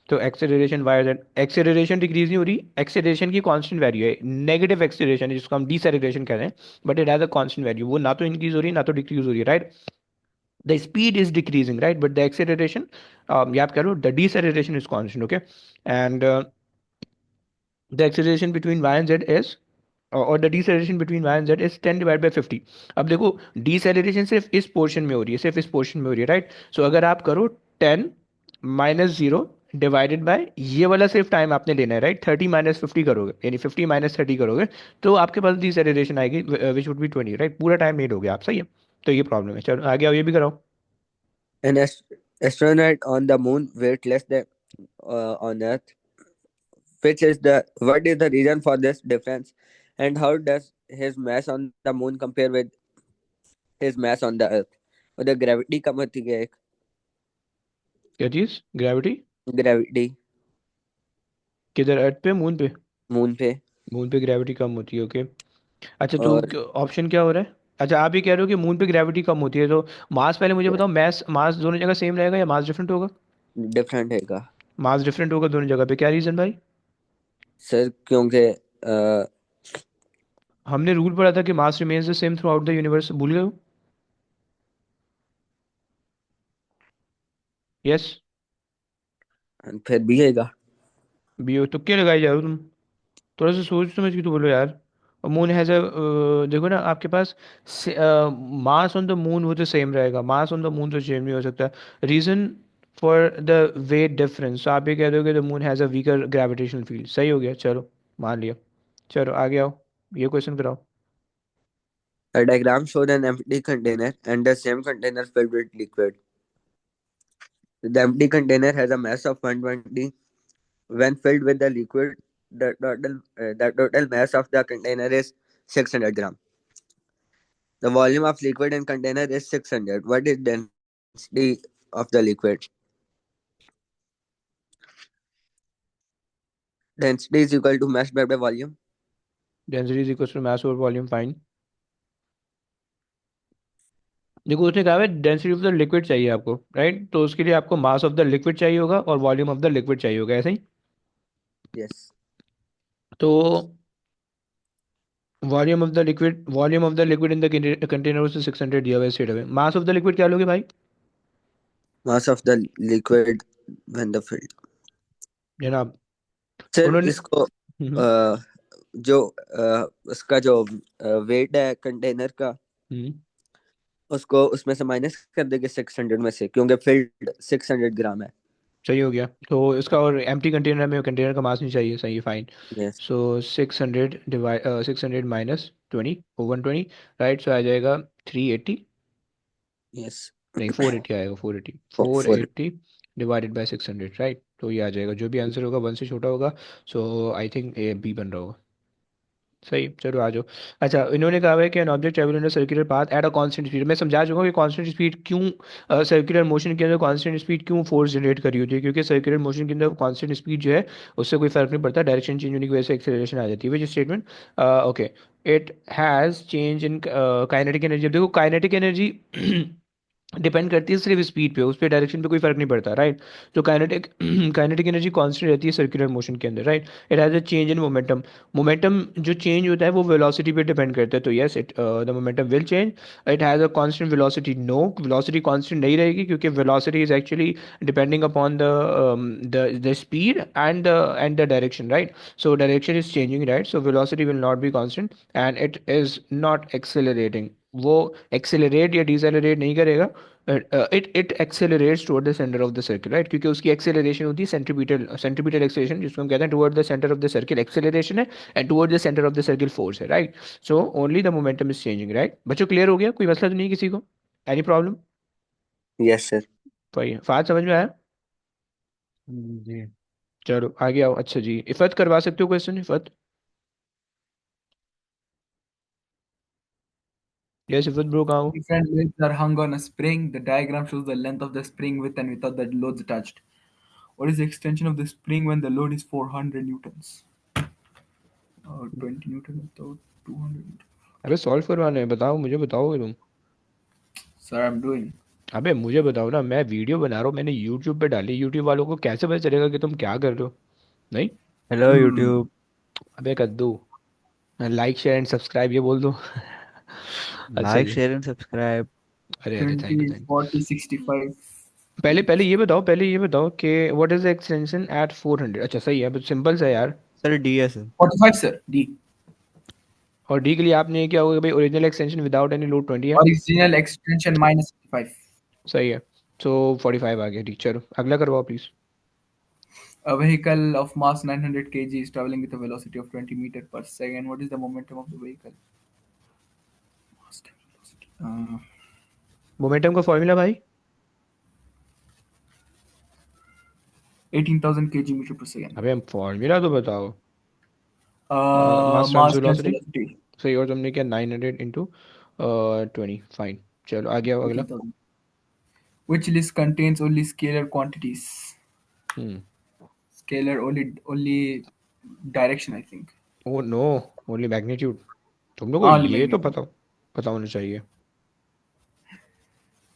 तो acceleration Y Z, acceleration decrease नहीं हो रही, एक्सेलरेशन की कांस्टेंट वैल्यू है, नेगेटिव एक्सेलरेशन है जिसको हम डीसेलरेशन कह रहे हैं, but it has a constant value, वो ना तो इंक्रीज हो रही है ना तो डिक्रीज हो रही है, right. The speed is decreasing, right, but the acceleration, याद करो, the deceleration is constant, okay, and the acceleration between y and z is, और the deceleration between y and z is 10 divide by 50। अब देखो, डिसलेरेशन सिर्फ इस portion में हो रही है, सिर्फ इस पोर्शन में हो रही है, राइट। सो अगर आप करो 10 माइनस 0 डिवाइडेड बाय ये वाला सिर्फ टाइम आपने लेना है, राइट, 30 माइनस 50 करोगे, यानी 50 माइनस 30 करोगे, तो आपके पास डिसलेरेशन आएगी विच वुड बी 20, राइट, पूरा टाइम लेट हो गया आप, सही है। तो ये प्रॉब्लम है, चलो आगे आओ, ये भी कराओ। An astronaut on the moon weight less than on Earth. What is the reason for this difference, and how does his mass on the moon compare with his mass on the Earth? उधर gravity कम होती है एक. क्या चीज, gravity? Gravity किधर, अर्थ पे, moon पे? Moon पे. मून पे ग्रेविटी कम होती है, ओके। अच्छा, तो और ऑप्शन क्या हो रहा है? अच्छा, आप ये कह रहे हो कि मून पे ग्रेविटी कम होती है, तो मास, पहले मुझे बताओ, मास मास दोनों जगह सेम रहेगा या मास डिफरेंट होगा? डिफरेंट है का. मास डिफरेंट होगा दोनों जगह पे, क्या रीज़न भाई? सर क्योंकि हमने रूल पढ़ा था कि mass remains the same through out the universe, भूल गए हो? यस। फिर भी है का. बी, तुक्के लगाई जा रहे हो तुम, थोड़ा सा सोच समझ के तो बोलो यार। और मून हैज़ अ, देखो ना आपके पास, मास ऑन द मून वो तो सेम रहेगा, मास ऑन द मून तो सेम नहीं हो सकता। Reason for the wait difference, आप ये कह दोगे the moon has a weaker gravitational field, सही हो गया, चलो मान लिया। चलो आगे आओ, ये क्वेश्चन कराओ। A diagram shows an empty container and the same container filled with liquid. The empty container has a mass of 120. When filled with the liquid, the total mass of the container is 600 gram. The volume of liquid in container is 600. What is density of the liquid? Density is equal to mass divided by volume. Density is equal to mass over volume, fine. देखो उसने कहा है density of the liquid चाहिए आपको, right, तो उसके लिए आपको मास ऑफ द लिक्विड चाहिए होगा और वॉल्यूम ऑफ द लिक्विड चाहिए होगा, ऐसे ही। Yes. तो volume of the liquid in the container उससे 600 दिया हुआ है straight away. Mass of the liquid क्या लोगे भाई? Mass of the liquid when the filled. जनाब, सर उन्होंने इसको जो उसका जो वेट है कंटेनर का, हम्म, उसको उसमें से माइनस कर देंगे 600 में से, क्योंकि फील्ड 600 ग्राम है. सही हो गया, तो इसका, और एम्प्टी कंटेनर में कंटेनर का मास नहीं चाहिए, सही है, फाइन। यस. सो 600 डिवाइड 600 माइनस 20 और 120, राइट, सो आ जाएगा 380, यस. नहीं 480 आएगा, 480, four four. Eighty divided by 600, right, तो ये आ जाएगा, जो भी आंसर होगा 1 से छोटा होगा। सो आई थिंक ए बी बन रहा होगा, सही, चलो आ जाओ। अच्छा, इन्होंने कहा है कि an object travel in a circular path at a constant speed, मैं समझा चुका हूँ कि कांस्टेंट स्पीड क्यों, सर्कुलर मोशन के अंदर कांस्टेंट स्पीड क्यों फोर्स जनरेट करी होती है, क्योंकि सर्कुलर मोशन के अंदर कांस्टेंट स्पीड जो है उससे कोई फर्क नहीं पड़ता, डायरेक्शन चेंज होने की वजह से एक्सेलरेशन आ जाती है, which statement, okay, it has change in kinetic energy. अब देखो काइनेटिक एनर्जी डिपेंड करती है सिर्फ स्पीड पे, उस पे डायरेक्शन पे कोई फर्क नहीं पड़ता, राइट। तो काइनेटिक काइनेटिक एनर्जी कांस्टेंट रहती है सर्कुलर मोशन के अंदर, right. It has a change in momentum. Momentum जो चेंज होता है वो वेलोसिटी पे डिपेंड करता है, तो yes it the momentum will change. It has a constant velocity, no, velocity constant नहीं रहेगी, क्योंकि velocity is actually depending upon the speed and the direction, right. So direction is changing, right, so velocity will not be constant and it is not accelerating. वो accelerate या decelerate नहीं करेगा, it accelerates toward the centre of the circle, right, क्योंकि उसकी acceleration होती है centripetal centripetal acceleration, जिसको हम कहते हैं toward the centre of the circle acceleration है, and toward the centre of the circle force है, right. So only the momentum is changing, right. बच्चों क्लियर हो गया, कोई मसला तो नहीं किसी को, एनी प्रॉब्लम? Yes, sir. वही फात समझ में आया? जी। चलो आगे आओ। अच्छा जी, इफत करवा सकते हो क्वेश्चन, इफत? यस इफत ब्रो, कहाँ हो? Different weights are hung on a spring. The diagram shows the length of the spring with and without the loads attached. What is the extension of the spring when the load is 400 newtons? 20 newton without 200 newton. अबे solve करवाना है, बताओ मुझे, बताओगे तुम? Sir, I'm doing. अबे मुझे बताओ ना, मैं वीडियो बना रहा हूँ, मैंने यूट्यूब पे डाली, यूट्यूब वालों को कैसे पता चलेगा कि तुम क्या कर रहे हो? नहीं। Hello Hmm. यूट्यूब। अबे कद्दू, लाइक शेयर एंड सब्सक्राइब ये बोल दो। अच्छा लाइक जी। Share and subscribe. अरे अरे, थैंक यू 20, थैंक यू। 40, 65. पहले पहले ये बताओ, पहले ये बताओ कि what is the extension eight 400? अच्छा सही है, बस सिंपल सा है यार। सर डी है सर। 45, sir. D. और डी के लिए आपने ये क्या होगा भाई, original extension without any load 20 है। Original extension minus 65. सही है। सो 45 आ गया, ठीक, चलो अगला करवाओ please. A vehicle of mass 900 kg is traveling with a velocity of 20 meter per second. What is the momentum of the vehicle? Mass times velocity. Momentum का formula भाई? 18,000 kg meter per second. अबे हम formula तो बताओ। मास times Mass times velocity. velocity. सही, और तुमने क्या 900 इंटू 20, फाइन। चलो आगे आओ अगला। 18,000. Which list contains only scalar quantities? Hmm. Scalar only direction, I think. Oh no, only magnitude. तुम लोग को Only ये तो magnitude. पता पता होना चाहिए।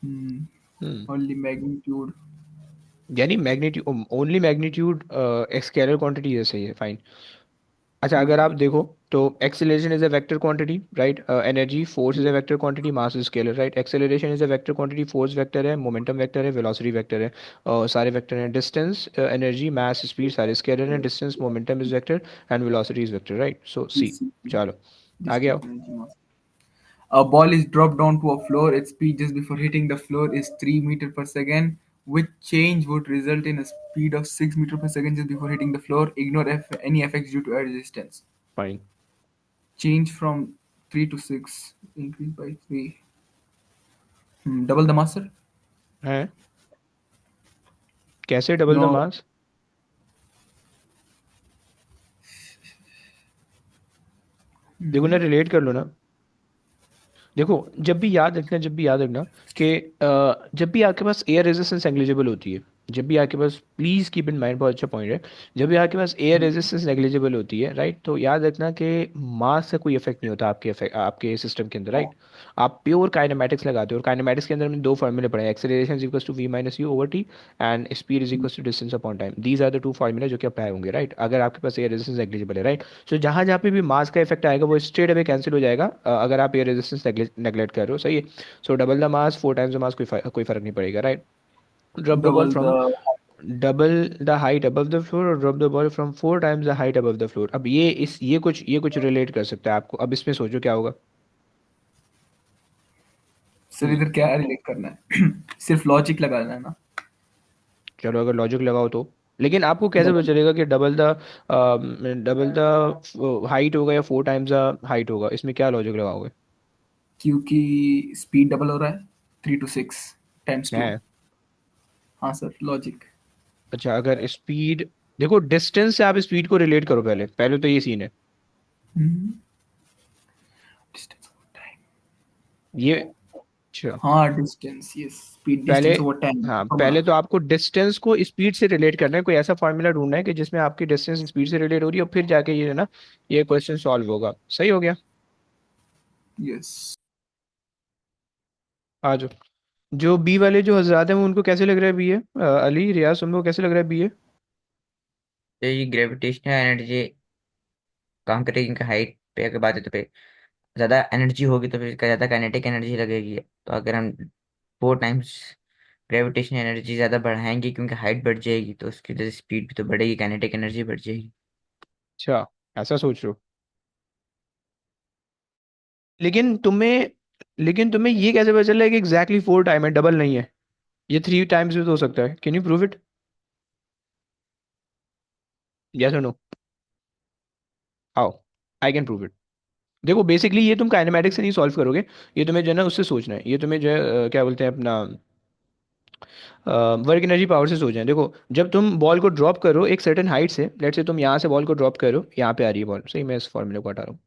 Hmm. हम्म। Only magnitude. यानी magnitude, only magnitude scalar quantity है, सही है, फाइन। अच्छा अगर Hmm. आप देखो तो acceleration is a vector quantity, right. Energy force is a vector quantity, mass is scalar, right. Acceleration is a vector quantity, force vector है, मोमेंटम वेक्टर है, वेलोसिटी वेक्टर है, सारे वेक्टर हैं। डिस्टेंस, एनर्जी, मास, स्पीड सारे scalar हैं। Distance, momentum is vector and velocity is vector, right. So C. DCP. चलो आगे Distance, आओ। energy, mass. A ball is dropped onto a floor. Its speed just before hitting the floor is 3 meter per second. Which change would result in a speed of 6 meter per second just before hitting the floor? Ignore any effects due to air resistance. Fine. Change from 3 to 6. Increase by 3. Double the mass, sir. है? कैसे double the No. मास? देखो ना, relate कर लो ना। देखो जब भी याद रखना, जब भी याद रखना कि जब भी आपके पास एयर रेजिस्टेंस नेग्लिजिबल होती है, जब भी आपके पास, प्लीज़ कीप इन माइंड, बहुत अच्छा पॉइंट है, जब भी आपके पास एयर रेजिस्टेंस नेग्लिजिबल होती है, राइट, तो याद रखना कि मास से कोई इफेक्ट नहीं होता आपके सिस्टम के अंदर, राइट। आप प्योर काइनेमेटिक्स लगाते हो, और काइनेमेटिक्स के अंदर हमने दो फार्मूले पढ़े, acceleration is equal to V minus U over T, and speed is equal to distance upon time. These are the two formula जो कि अप्लाई होंगे, राइट, अगर आपके पास एयर रेजिस्टेंस नेग्लिजिबल है, राइट। सो जहाँ जहाँ पे भी मास का इफेक्ट आएगा वो स्ट्रेट अवे कैंसिल हो जाएगा, अगर आप एयर रेजिस्टेंस नेगलेक्ट कर रहे हो, सही है। So double the mass, four times the mass, कोई फर्क नहीं पड़ेगा, right. Drop the ball Double from the. Double the height above the floor, और drop the ball from four times the height above the floor. अब ये कुछ relate कर सकता है आपको, अब इसमें सोचो क्या होगा। सर इधर क्या रिलेट करना है? सिर्फ लॉजिक लगाना है ना? चलो अगर लॉजिक लगाओ तो, लेकिन आपको कैसे पता डबल. चलेगा कि डबल द हाइट होगा या फोर टाइम्स द हाइट होगा, इसमें क्या लॉजिक लगाओगे? क्योंकि स्पीड डबल हो रहा है. 3 to 6 टाइम्स 2. है? हाँ सर, लॉजिक. अच्छा अगर स्पीड, देखो डिस्टेंस से आप स्पीड को रिलेट करो, पहले पहले तो ये सीन है। Distance over time. ये, अच्छा, हाँ, डिस्टेंस, यस, स्पीड पहले, डिस्टेंस ओवर टाइम हाँ फॉर्मूला. पहले तो आपको डिस्टेंस को स्पीड से रिलेट करना है, कोई ऐसा फॉर्मूला ढूंढना है कि जिसमें आपकी डिस्टेंस स्पीड से रिलेट हो रही है, और फिर जाके ये है ना, ये क्वेश्चन सॉल्व होगा। सही हो गया। यस. आ जाओ। जो बी वाले जो हजरात हैं वो उनको कैसे लग रहा है बी है? अली, रियाज, तुमको कैसे लग रहा है बी है? तो ये ग्रेविटेशनल एनर्जी काम करेगी इनका हाइट पे अगर बात है तो पे ज्यादा एनर्जी होगी तो फिर ज्यादा काइनेटिक एनर्जी लगेगी। तो अगर हम 4 टाइम्स ग्रेविटेशनल एनर्जी ज्यादा बढ़ाएंगे क्योंकि हाइट बढ़ जाएगी तो उसकी वजह से स्पीड भी तो बढ़ेगी, काइनेटिक एनर्जी बढ़ जाएगी। अच्छा, ऐसा सोच रहे हो? लेकिन तुम्हें लेकिन तुम्हें ये कैसे पता चल रहा है कि एग्जैक्टली 4 टाइम है, डबल नहीं है? ये 3 टाइम्स भी तो हो सकता है। Can you prove it? Yes or no? How? I can prove it. देखो बेसिकली ये तुम काइनेमेटिक्स से नहीं सॉल्व करोगे, ये तुम्हें जो है ना उससे सोचना है, ये तुम्हें जो है क्या बोलते हैं अपना वर्क एनर्जी पावर से सोचना है। देखो जब तुम बॉल को ड्रॉप करो एक सर्टेन हाइट से, लेट से तुम यहाँ से बॉल को ड्रॉप करो, यहाँ पे आ रही है बॉल, सही मैं इस फॉर्मूले को हटा रहा हूँ।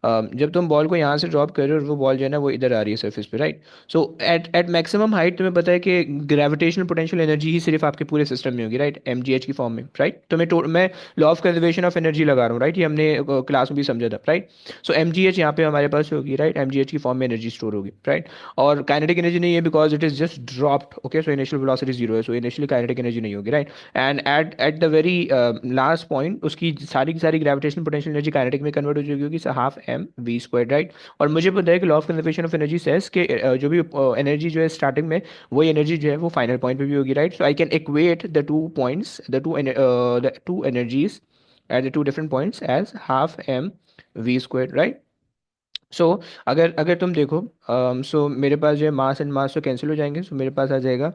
जब तुम बॉल को यहाँ से ड्रॉप कर रहे हो और वो बॉल जो है ना वो इधर आ रही है सरफेस पे, राइट? सो एट एट मैक्सिमम हाइट तुम्हें पता है कि ग्रेविटेशनल पोटेंशियल एनर्जी ही सिर्फ आपके पूरे सिस्टम में होगी, राइट? एमजीएच की फॉर्म में, राइट? मैं law of conservation of energy लगा रहा हूँ, राइट? ये हमने क्लास में भी समझा था, राइट? सो एमजीएच यहाँ पे हमारे पास होगी, राइट? एमजीएच की फॉर्म में एनर्जी स्टोर होगी, राइट? और काइनेटिक एनर्जी नहीं है because it is just dropped, okay? So initial velocity zero है, सो इनिशियली काइनेटिक एनर्जी नहीं होगी, right? And at at the very last point उसकी सारी की सारी ग्रेविटेशनल पोटेंशियल एनर्जी काइनेटिक में कन्वर्ट हो चुकी होगी, half M V square, right? और मुझे पता है कि law of conservation of energy says कि जो भी एनर्जी जो है स्टार्टिंग में, वही एनर्जी जो है वो फाइनल पॉइंट पे भी होगी, right? So I can equate the two points, the two energies at the two different points as half M V square, right? सो अगर अगर तुम देखो, सो मेरे पास जो है मास एंड मास तो कैंसिल हो जाएंगे, सो मेरे पास आ जाएगा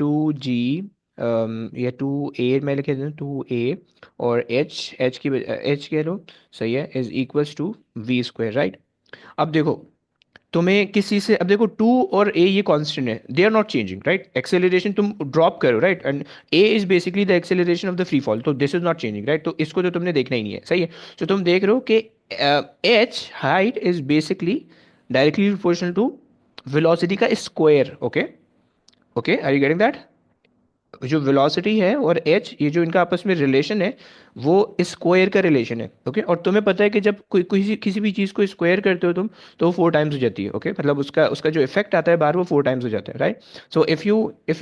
2g, या 2a मैं लिखे देता 2a, और एच की एच कह लो, सही है, is equals to V square, right? अब देखो तुम्हें किसी से, अब देखो टू और ए ये कांस्टेंट है, they are not changing, right? Acceleration तुम ड्रॉप करो, right? And A is basically the acceleration of the free fall, तो this is not changing, right? तो इसको तो तुमने देखना ही नहीं है, सही है? तो तुम देख रहे हो कि H height is basically directly proportional to velocity का square, okay? Okay, are you getting that? जो वेलोसिटी है और एच, ये जो इनका आपस में रिलेशन है, वो स्क्वायर का रिलेशन है, ओके? और तुम्हें पता है कि जब कोई किसी भी चीज़ को स्क्वायर करते हो तुम, तो वो 4 टाइम्स हो जाती है, ओके? मतलब उसका उसका जो इफेक्ट आता है बाहर वो 4 टाइम्स हो जाता है, right? So if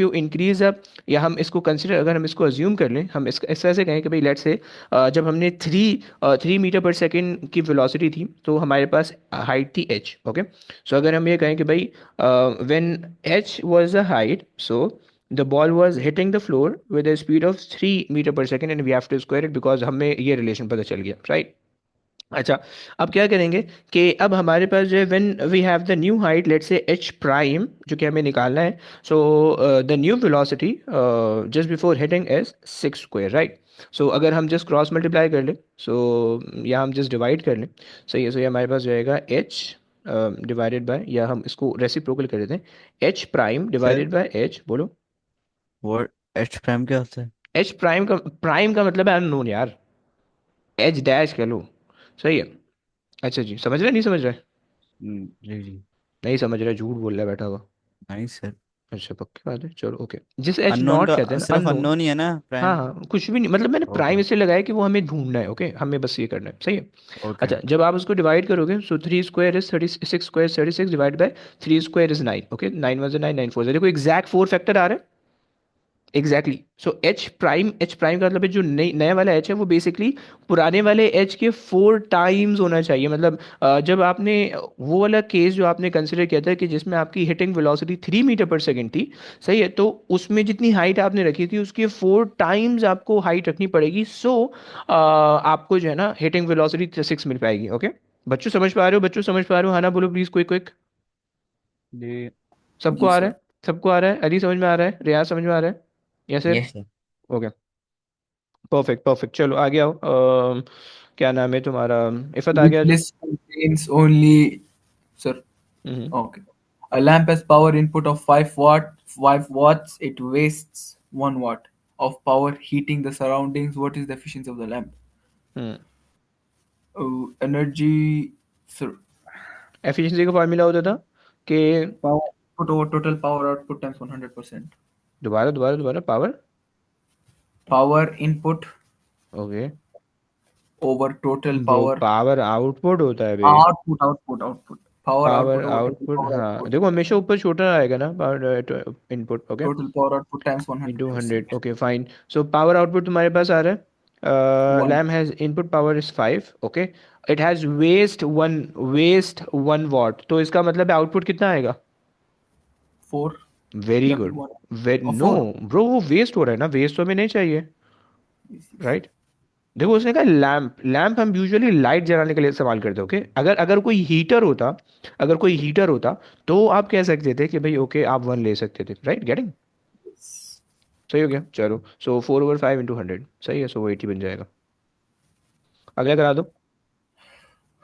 you increase up, या हम इसको कंसिडर, अगर हम इसको अज्यूम कर लें, हम इसका इस तरह से कहें कि भाई लेट्स से जब हमने 3 मीटर पर सेकेंड की वेलोसिटी थी तो हमारे पास हाइट थी एच, ओके? सो अगर हम ये कहें कि भाई when H was the height, so the ball was hitting the floor with a speed of 3 metre पर second and we have to square it because हमें ये रिलेशन पता चल गया, राइट? अच्छा, अब क्या करेंगे कि अब हमारे पास जो है when we have the new height, let's say H prime, जो कि हमें निकालना है, so the new velocity just before hitting is 6 square, right? सो अगर हम जस्ट क्रॉस मल्टीप्लाई कर लें, सो या हम जस्ट डिवाइड कर लें, सही है? सो ये हमारे पास जाएगा एच डिवाइडेड बाय, या हम इसको रेसिप्रोकल कर देते हैं, H prime sir divided by H, बोलो। वो एच प्राइम क्या होता है? एच प्राइम का मतलब है अननोन यार, एच डैश कह लो, सही है? अच्छा जी, समझ रहे नहीं समझ रहे? जी जी। नहीं समझ रहे, झूठ बोल रहा है बैठा हुआ। नहीं सर, अच्छा पक्की बात है, चलो ओके। जिस एच अननोन नॉट कहते का हैं ना, सिर्फ अननोन। अननोन ही है ना हाँ प्राइम? हाँ, कुछ भी नहीं, मतलब मैंने प्राइम ओके इसलिए लगाया कि वो हमें ढूंढना है, ओके? हमें बस ये करना है, सही है? ओके। अच्छा, जब आप उसको डिवाइड करोगे, सो 3 square is 36 square 36 divide by 3 square is 9, okay? 9 1 9 9 4, देखो एग्जैक्ट 4 फैक्टर आ रहा है, एग्जैक्टली। सो एच प्राइम का मतलब है जो नई नया वाला एच है वो बेसिकली पुराने वाले एच के 4 टाइम्स होना चाहिए, मतलब जब आपने वो वाला केस जो आपने कंसिडर किया था कि जिसमें आपकी हिटिंग वेलोसिटी 3 मीटर पर सेकेंड थी, सही है? तो उसमें जितनी हाइट आपने रखी थी उसके 4 टाइम्स आपको हाइट रखनी पड़ेगी, सो आपको जो है ना हिटिंग वेलोसिटी 6 मिल पाएगी, ओके? बच्चों समझ पा रहे हो? बच्चों समझ पा रहे हो? हाँ ना बोलो प्लीज, क्विक क्विक। जी सबको जी आ रहा सर। है? सबको आ रहा है? अली समझ में आ रहा है? रियाज समझ में आ रहा है? या सिर्फ? Yes sir. Okay, perfect perfect, चलो आगे आओ। क्या नाम है तुम्हारा? इफ़त आगे Which आ जाओ। list contains only, sir? Hmm Okay. A lamp has power input of 5 watts. It wastes 1 watt of power heating the surroundings. What is the efficiency of the lamp? Hmm Energy, sir. Efficiency का formula होता था कि, Power input over total power output times 100%. दोबारा दोबारा दोबारा, power, Power input okay? over total वो power power output होता है बे। output. Power power output over total output, power हाँ output. देखो हमेशा ऊपर छोटा आएगा ना power input, okay. Total power output times into 100%. 100, okay fine. So power output तुम्हारे पास आ रहा है, 1, lamp has input power is 5, okay. It has waste 1 watt, तो इसका मतलब है आउटपुट कितना आएगा? 4. Very Yeah, good. 1. वे Or नो 4. ब्रो, वो वेस्ट हो रहा है ना, वेस्ट तो हमें नहीं चाहिए, Yes, yes. राइट। देखो उसने कहा लैंप, लैंप हम यूजुअली लाइट जलाने के लिए इस्तेमाल करते हैं, ओके। अगर अगर कोई हीटर होता, अगर कोई हीटर होता तो आप कह सकते थे कि भाई ओके आप 1 ले सकते थे, राइट, गेटिंग। Yes. सही हो गया, चलो। सो 4/5 × 100, सही है, सो वो 80 बन जाएगा। अगला करा दो।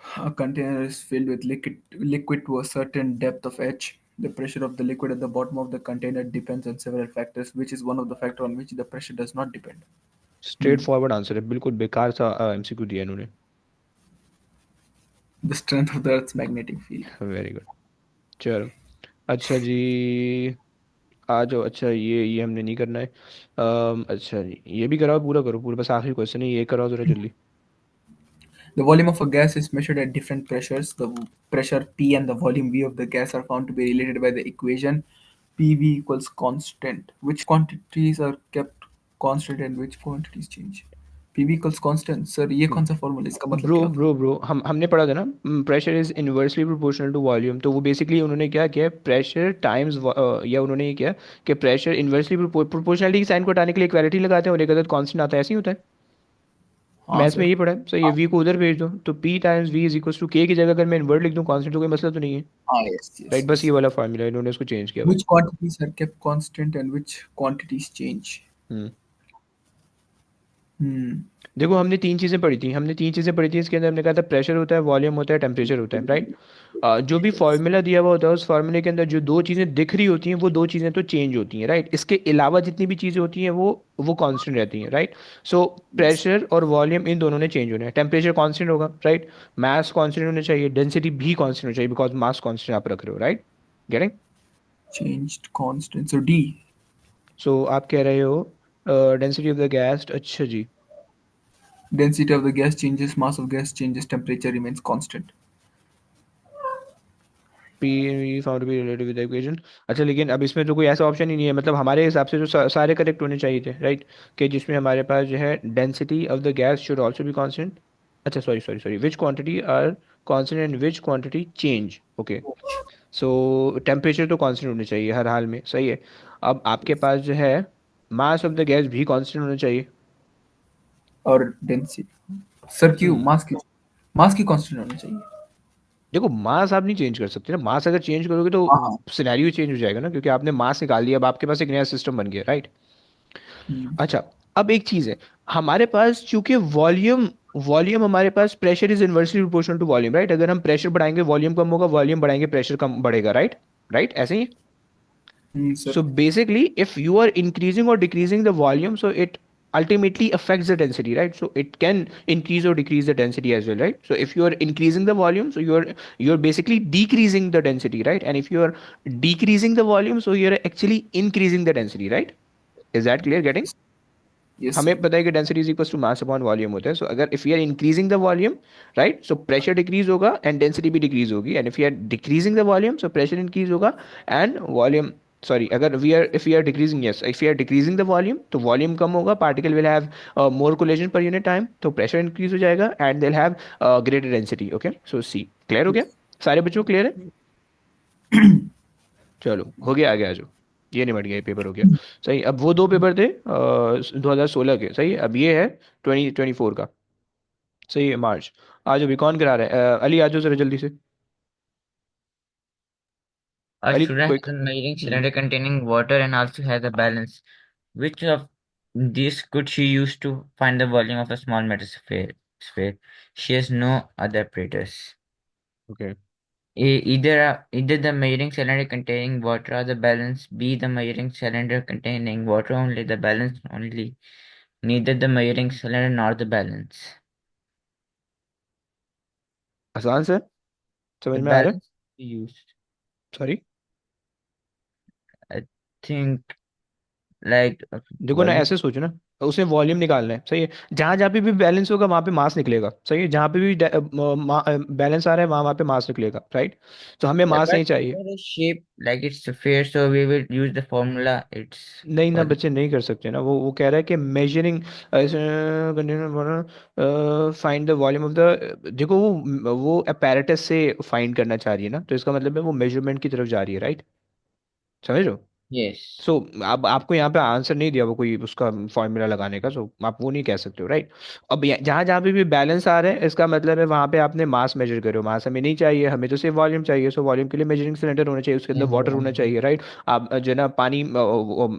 A container is filled with liquid to a certain depth of H. The pressure of the liquid at the bottom of the container depends on several factors, which is one of the factors on which the pressure does not depend. Straight Hmm. Forward answer है, बिल्कुल बेकार सा MCQ दिया इन्होंने। The strength of the Earth's magnetic field. Very good, चलो। अच्छा जी, आ जाओ। अच्छा ये हमने नहीं करना है। अच्छा जी ये भी कराओ, पूरा करो पूरा, बस आखिरी क्वेश्चन है, ये कराओ जरा जल्दी। The volume of a gas is measured at different pressures. The pressure P and the volume V of the gas are found to be related by the equation PV equals constant. Which quantities are kept constant and which quantities change? PV equals constant. Sir, ये कौन सा formula, इसका मतलब bro क्या होता है? Bro bro हमने पढ़ा था ना, pressure is inversely proportional to volume. तो वो बेसिकली उन्होंने क्या किया, प्रेशर टाइम्स, या उन्होंने ये किया कि प्रेशर इन्वर्सली प्रोपोर्शनलिटी की साइन को हटाने के लिए इक्वालिटी लगाते हैं और एक अदद कांस्टेंट आता है, ऐसे ही होता है। हाँ मैथ्स में सर। यही पढ़ा है, सही है। हाँ वी को उधर भेज दो, तो P times V is equal to K की जगह अगर मैं इन्वर्ट लिख दूँ कांस्टेंट, तो कोई मसला तो नहीं है, हाँ, यस राइट। यस बस ये यस। वाला फार्मूला इन्होंने उसको चेंज किया हुआ है। Which quantities are kept constant and which quantities change? Hmm. Hmm. देखो हमने तीन चीज़ें पढ़ी थी, इसके अंदर हमने कहा था प्रेशर होता है, वॉल्यूम होता है, टेम्परेचर होता है, राइट। जो भी फार्मूला दिया हुआ होता है उस फार्मूले के अंदर जो दो चीज़ें दिख रही होती हैं वो दो चीज़ें तो चेंज होती हैं, राइट। इसके अलावा जितनी भी चीज़ें होती हैं वो कांस्टेंट रहती हैं, राइट। सो Yes. प्रेशर और वॉल्यूम इन दोनों ने चेंज होना है, टेम्परेचर कांस्टेंट होगा, राइट। मास कांस्टेंट होना चाहिए, डेंसिटी भी कांस्टेंट होना चाहिए, बिकॉज मास कांस्टेंट आप रख रहे हो, right, getting. Changed constant. So D. सो आप कह रहे हो डेंसिटी ऑफ द गैस, अच्छा जी। Density of the gas changes, mass of gas changes, temperature remains constant. P found to be related with equation. अच्छा लेकिन अब इसमें तो कोई ऐसा ऑप्शन ही नहीं है, मतलब हमारे हिसाब से जो सारे करेक्ट होने चाहिए थे, राइट। कि जिसमें हमारे पास जो है density of the gas should also be constant. अच्छा sorry sorry sorry, which quantity are constant and which quantity change, okay. So temperature तो कांस्टेंट होनी चाहिए हर हाल में, सही है। अब आपके पास जो है मास ऑफ द गैस भी कांस्टेंट होना चाहिए। और डेंसिटी, सर क्यों हम्म। मास की कांस्टेंट होना चाहिए? देखो मास आप नहीं चेंज कर सकते ना, मास अगर चेंज करोगे हाँ तो हाँ। सिनेरियो चेंज हो जाएगा ना, क्योंकि आपने मास निकाल दिया, अब आपके पास एक नया सिस्टम बन गया, राइट। हम्म, अच्छा, अब एक चीज है, हमारे पास चूंकि वॉल्यूम वॉल्यूम हमारे पास pressure is inversely proportional to volume, right. अगर हम प्रेशर बढ़ाएंगे वॉल्यूम कम होगा, वॉल्यूम बढ़ाएंगे प्रेशर कम बढ़ेगा, राइट। राइट, ऐसे ही। Sir. So basically if you are increasing or decreasing the volume, so it ultimately affects the density, right. So it can increase or decrease the density as well, right. So if you are increasing the volume, so you're basically decreasing the density, right. And if you are decreasing the volume, so you're actually increasing the density, right. Is that clear, getting? Yes हमें sir. पता है कि density is equal to mass upon volume होता है। So अगर if you are increasing the volume, right, so pressure decrease होगा and density भी decrease होगी। And if you are decreasing the volume, so pressure increase होगा and volume, sorry, अगर we are if you are decreasing, yes, if you are decreasing the volume तो volume कम होगा, particle will have more collision per unit time, तो pressure increase हो जाएगा and they have greater density, okay. So see clear हो गया, सारे बच्चों क्लियर है? चलो हो गया, आगे आ जाओ। ये निपट गया, ये पेपर हो गया। सही, अब वो दो पेपर थे 2016 के, सही है। अब ये है 2024 का, सही है, मार्च। आ जाओ भी, कौन करा रहा है? अली आ जाओ जरा जल्दी से। A Ali student quick. has a measuring hmm. cylinder containing water and also has a balance. Which of these could she use to find the volume of a small metal sphere? She has no other apparatus. Okay. Either the measuring cylinder containing water or the balance. B, the measuring cylinder containing water only, the balance only. Neither the measuring cylinder nor the balance. आसान से समझ The में आ रहा है? balance used. Sorry. I think like देखो ना volume. ऐसे सोचो ना, उसमें वॉल्यूम निकालना है, सही है। जहां जहां पे भी बैलेंस होगा वहां पे मास निकलेगा, सही है। जहां पे भी बैलेंस आ रहा है वहां वहां पे मास निकलेगा, राइट। तो हमें Yeah, मास but नहीं चाहिए। for the shape, like it's fair, so we will use the formula. It's नहीं ना for the बच्चे, नहीं कर सकते ना। वो कह रहा है कि measuring find the volume of the, देखो वो अपैरेटस से फाइंड करना चाह रही है ना, तो इसका मतलब है वो मेजरमेंट की तरफ जा रही है, राइट। समझ रहे हो। yes. सो अब आपको यहाँ पे आंसर नहीं दिया वो कोई उसका फॉर्मूला लगाने का, सो आप वो नहीं कह सकते हो, राइट। अब जहाँ जहाँ पे भी बैलेंस आ रहा है इसका मतलब है वहाँ पे आपने मास मेजर करो। मास हमें नहीं चाहिए, हमें तो सिर्फ वॉल्यूम चाहिए। सो वॉल्यूम के लिए मेजरिंग सिलेंडर होना चाहिए, उसके अंदर वाटर होना चाहिए, राइट। आप जो है ना पानी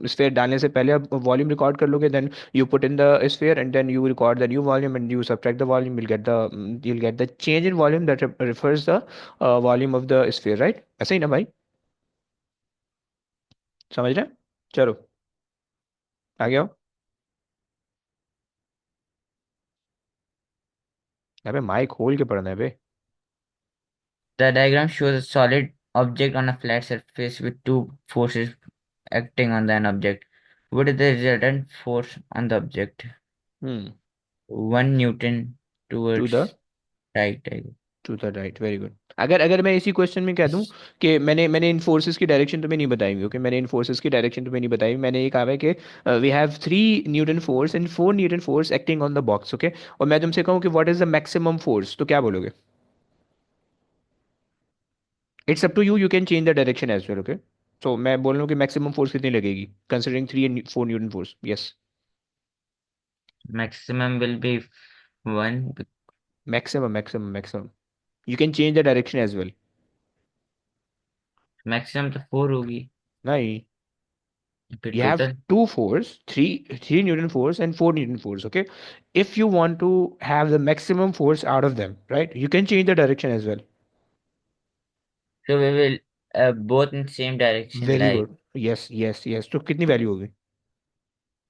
स्फेयर डालने से पहले आप वॉल्यूम रिकॉर्ड कर लोगे, then you put in the sphere and then you record the new volume and you subtract the volume, you'll get the change in volume that refers the volume of the sphere, right। ऐसे ही ना भाई, समझ रहे हैं। चलो आगे आओ। अबे माइक खोल के पढ़ना है बे। The diagram shows a solid object on a flat surface with two forces acting on an object. What is the resultant force on the object? Hmm. 1 Newton to the towards right. I guess. To the right, very good. अगर अगर मैं इसी question में कह दूं कि मैंने इन forces की डायरेक्शन तुम्हें नहीं बताई हुई, ओके, मैंने इन फोर्सेस की डायरेक्शन तुम्हें नहीं बताई। मैंने ये कहा है कि we have 3 newton force and 4 newton force acting on the box, okay. और मैं तुमसे कहूँ कि what is the maximum force, तो क्या बोलोगे। It's up to you, you can change the direction as well, okay. So मैं बोल रहा हूँ कि मैक्सिमम फोर्स कितनी लगेगी considering 3 and 4 newton force, yes. Maximum will be 1. Maximum you can change the direction as well. Maximum तो 4 होगी। नहीं, फिर you have total two force, three Newton force and 4 Newton force, okay. If you want to have the maximum force out of them, right, you can change the direction as well। so we will both in same direction Very like good, yes, तो कितनी value होगी।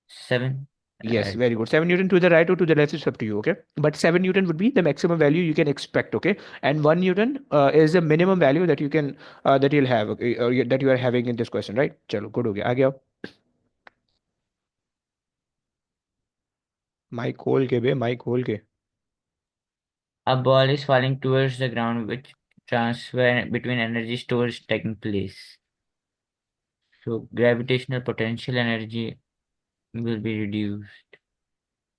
7. Yes, uh, very good, 7 Newton to the right or to the left is up to you, okay, but 7 Newton would be the maximum value you can expect, okay, and 1 Newton is the minimum value that you can that you'll have, okay, that you are having in this question, right। चलो good हो गया, आगे आओ। Mic खोल के बे, mic खोल के। a ball is falling towards the ground which transfer between energy stores taking place. So gravitational potential energy will be reduced to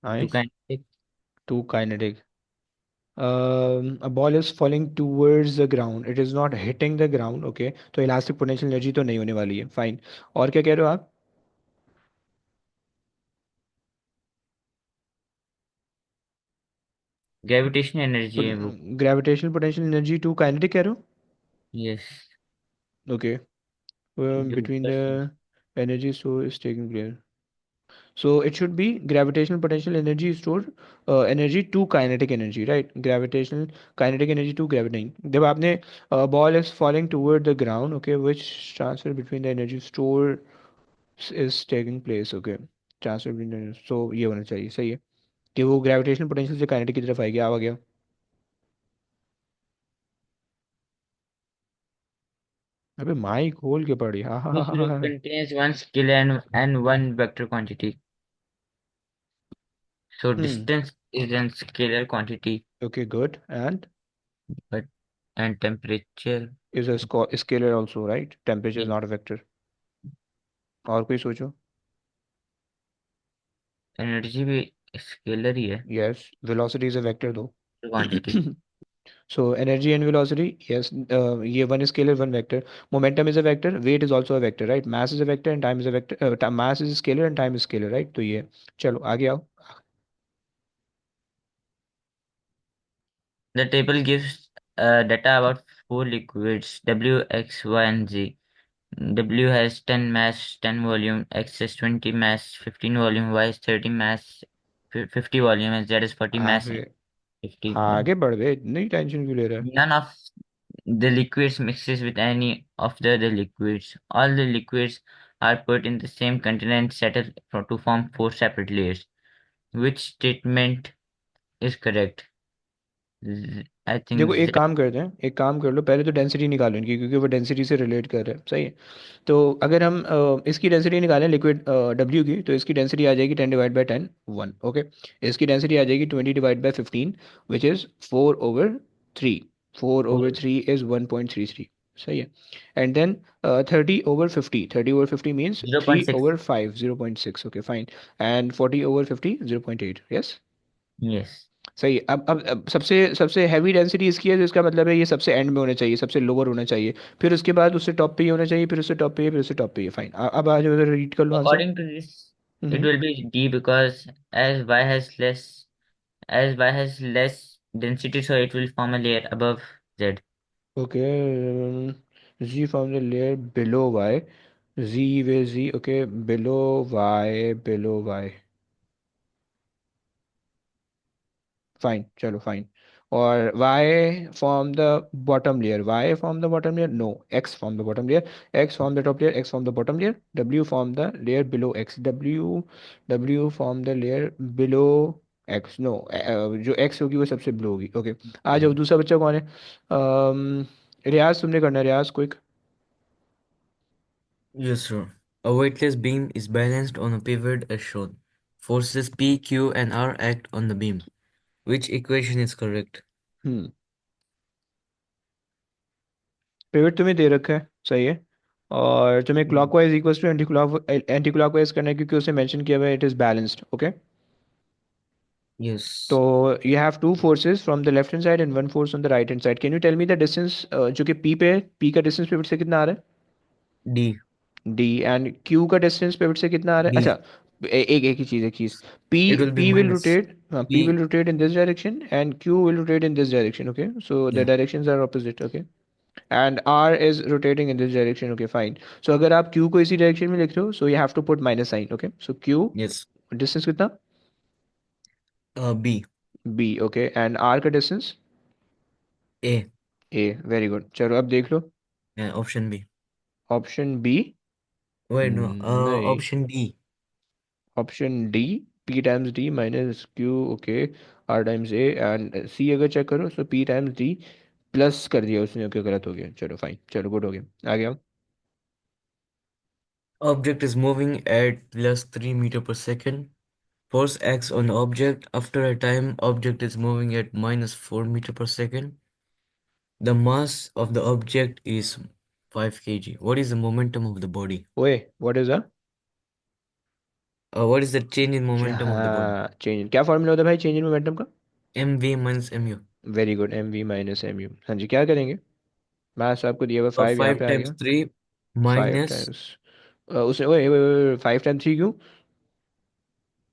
nice. kinetic. To kinetic, a ball is falling towards the ground, it is not hitting the ground, okay। तो elastic potential energy तो नहीं होने वाली है, fine. और क्या कह रहे हो आप। Gravitational energy है वो। Gravitational potential energy to kinetic कह रहे Yes. हो, ओके। जो बिटवीन ऊपर से the energy store is taking place, so it should be gravitational potential energy store energy to kinetic energy, right. Gravitational kinetic energy to gravitating, जब आपने ball is falling toward the ground, okay, which transfer between the energy store is taking place, okay. Transfer between, so ये होना चाहिए, सही है कि वो gravitational potential से काइनेटिक की तरफ आएगी, आ गया। अबे माइक खोल के पड़ी, हाँ हाँ this हाँ हाँ group हाँ। contains one scalar and one vector quantity. So hmm, distance is a scalar quantity, okay good, and but and temperature is a scalar also, right, temperature is is not a vector. और कोई सोचो। energy भी scalar ही है yes, velocity is a vector दो। quantity. So energy and velocity, yes, ये one scalar one vector. Momentum is a vector, weight is also a vector, right. Mass is a vector and time is a vector, mass is scalar and time is scalar, right. तो ये, चलो आगे आओ। The table gives data about four liquids W, X, Y, and Z. W has 10 mass, 10 volume, X has 20 mass, 15 volume, Y has 30 mass, 50 volume, and Z is 40 mass अरे and 50 volume. आगे बढ़ बे, इतनी tension क्यों ले रहा है। None of the liquids mixes with any of the other liquids. All the liquids are put in the same container and settled to form four separate layers. Which statement is correct? I think देखो एक काम करते हैं, एक काम कर लो, पहले तो डेंसिटी निकालो इनकी, क्योंकि वो डेंसिटी से रिलेट कर रहे हैं, सही है। तो अगर हम इसकी डेंसिटी निकालें लिक्विड डब्ल्यू की, तो इसकी डेंसिटी आ जाएगी 10/10 1, ओके। इसकी डेंसिटी आ जाएगी 20/15, विच इज़ 4/3। 4/3 इज़ 1.33, सही है। And then 30/50, 30/50 means zero three point six. Over five 0.6, okay fine. And 40/50 0.8, yes. Yes. सही है। अब सबसे सबसे हैवी डेंसिटी इसकी है, तो इसका मतलब है ये सबसे एंड में होना चाहिए, सबसे लोअर होना चाहिए, फिर उसके बाद उससे टॉप पे ही होना चाहिए, फिर उससे टॉप पे ही, फिर उससे टॉप पे ही, फाइन। अब आ जाओ, रीड कर लो answer. According to this, it hmm. will be D because as Y has less density, so it will form a layer above Z. Okay, G from the layer below Y, G way G, okay, below Y, below Y, fine, चलो fine. और y from the bottom layer, y from the bottom layer, no, x from the bottom layer, x from the top layer, x from the bottom layer, w from the layer below x, w from the layer below x, no, जो x होगी वो सबसे below होगी, okay. आ जाओ, दूसरा बच्चा कौन है? रियाज, तुमने करना है, रियाज quick. Yes, sir. A weightless beam is balanced on a pivot as shown. Forces P, Q, and R act on the beam. Which equation is correct? हम्म, पिवट तुम्हें दे रखा है, सही है। और तुम्हें Mm. Clockwise equals to anti clockwise करना है, क्योंकि उसे मेंशन किया हुआ है इट इज बैलेंस्ड, ओके। तो Yes. You have two forces from the left hand side and one force on the right hand side. Can you tell me the distance जो कि पी पे है, पी का distance pivot से कितना आ रहा D. है, डी, एंड क्यू का डिस्टेंस पिवट से कितना आ रहा है, D. अच्छा। एक एक ही चीज़, एक चीज़, P, It will be P will minus rotate, हाँ, P will P. Rotate in this direction and Q will rotate in this direction, okay, so the Yeah. Directions are opposite, okay. And R is rotating in this direction, okay fine. So अगर आप Q को इसी direction में लिख रहे हो, so you have to put minus sign, okay. So Q Yes. Distance कितना, B. B, okay, and R का distance A. A, very good. चलो अब देख लो, Yeah, option B. Option B, Wait, no. नहीं, Option D. Option D, P times D minus Q, okay, R times A, and C अगर check करो, so P times D plus कर दिया उसने, ओके, गलत हो गया, चलो फाइन, चलो गुड हो गया, आ गया। Object is moving at plus 3 meter per second. Force acts on the object. After a time, object is moving at minus 4 meter per second. The mass of the object is 5 kg. What is the momentum of the body? ओए, what is a, What is the change in momentum of the body? हाँ, change क्या formula होता है भाई change in momentum का? mv minus mu. Very good, M V minus M U, हाँ जी, क्या करेंगे? मैथ्स आपको दिया हुआ 5 यहाँ 5 पे आ times गया, 3 फाइव minus, टाइम्स, उसने, ओए 5 टाइम्स 3 क्यों?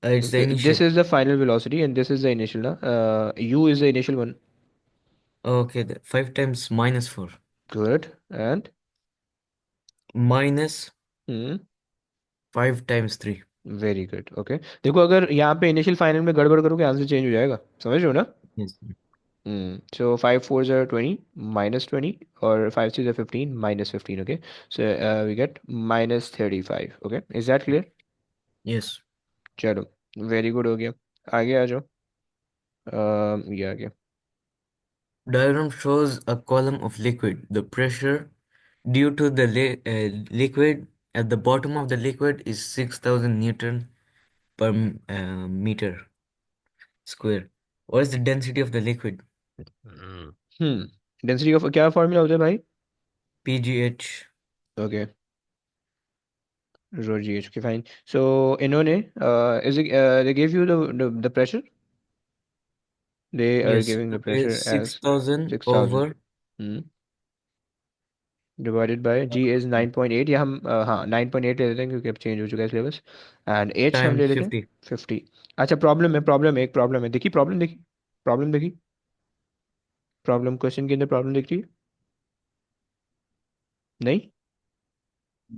it's the this initial. Is the final velocity and this is the initial ना, you is the initial one, Okay, 5 times minus 4 good, and minus 5 times 3. Very good, okay. देखो अगर यहाँ पे initial final में गड़बड़ करोगे answer change हो जाएगा, समझ रहे हो ना? Yes. सो 5 4 ज़ा 20 -20, और 5 6 ज़ा 15 -15, okay. So we get -35, okay, is that clear? Yes. चलो, वेरी गुड हो गया, आगे आ जाओ। ये आ गया। Diagram shows a column of liquid. The pressure due to the liquid at the bottom of the liquid is 6,000 Newton per meter square. What is the density of the liquid? Density का क्या formula होता है भाई? pGh. Okay, rho G H, okay fine. So इन्होंने is they give you the pressure, they are Yes. Giving the Okay. Pressure as 6,000 6,000 over divided by G is 9.8, या हम हाँ 9.8 ले लेते हैं क्योंकि अब चेंज हो चुका है सिलेबस, एंड एच हम ले times लेते हैं 50. 50। अच्छा, प्रॉब्लम है, प्रॉब्लम है, एक प्रॉब्लम है, देखी प्रॉब्लम, देखी प्रॉब्लम, देखी प्रॉब्लम, क्वेश्चन के अंदर प्रॉब्लम दिख रही है? नहीं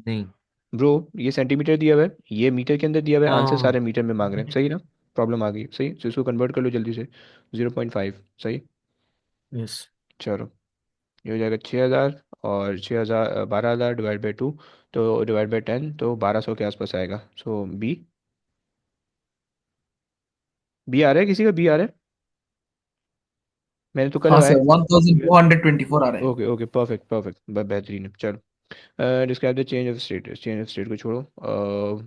नहीं. ब्रो, ये सेंटीमीटर दिया हुआ है, ये मीटर के अंदर दिया हुआ है, आंसर हाँ. सारे मीटर में मांग रहे हैं, सही ना? प्रॉब्लम आ गई, सही, तो इसको कन्वर्ट कर लो जल्दी से, 0.5, सही। Yes. चलो, ये हो जाएगा 6,000, और 6,000 12,000 डिवाइड बाई 2, तो डिवाइड बाई 10, तो 1,200 के आसपास आएगा, सो बी, बी आ रहा है, किसी का बी आ रहा है? मैंने तुक्का हाँ लगाया सर, है। 1224 आ रहा है। ओके ओके, परफेक्ट परफेक्ट, बेहतरीन है। चलो, describe the change of state. Change of state को छोड़ो,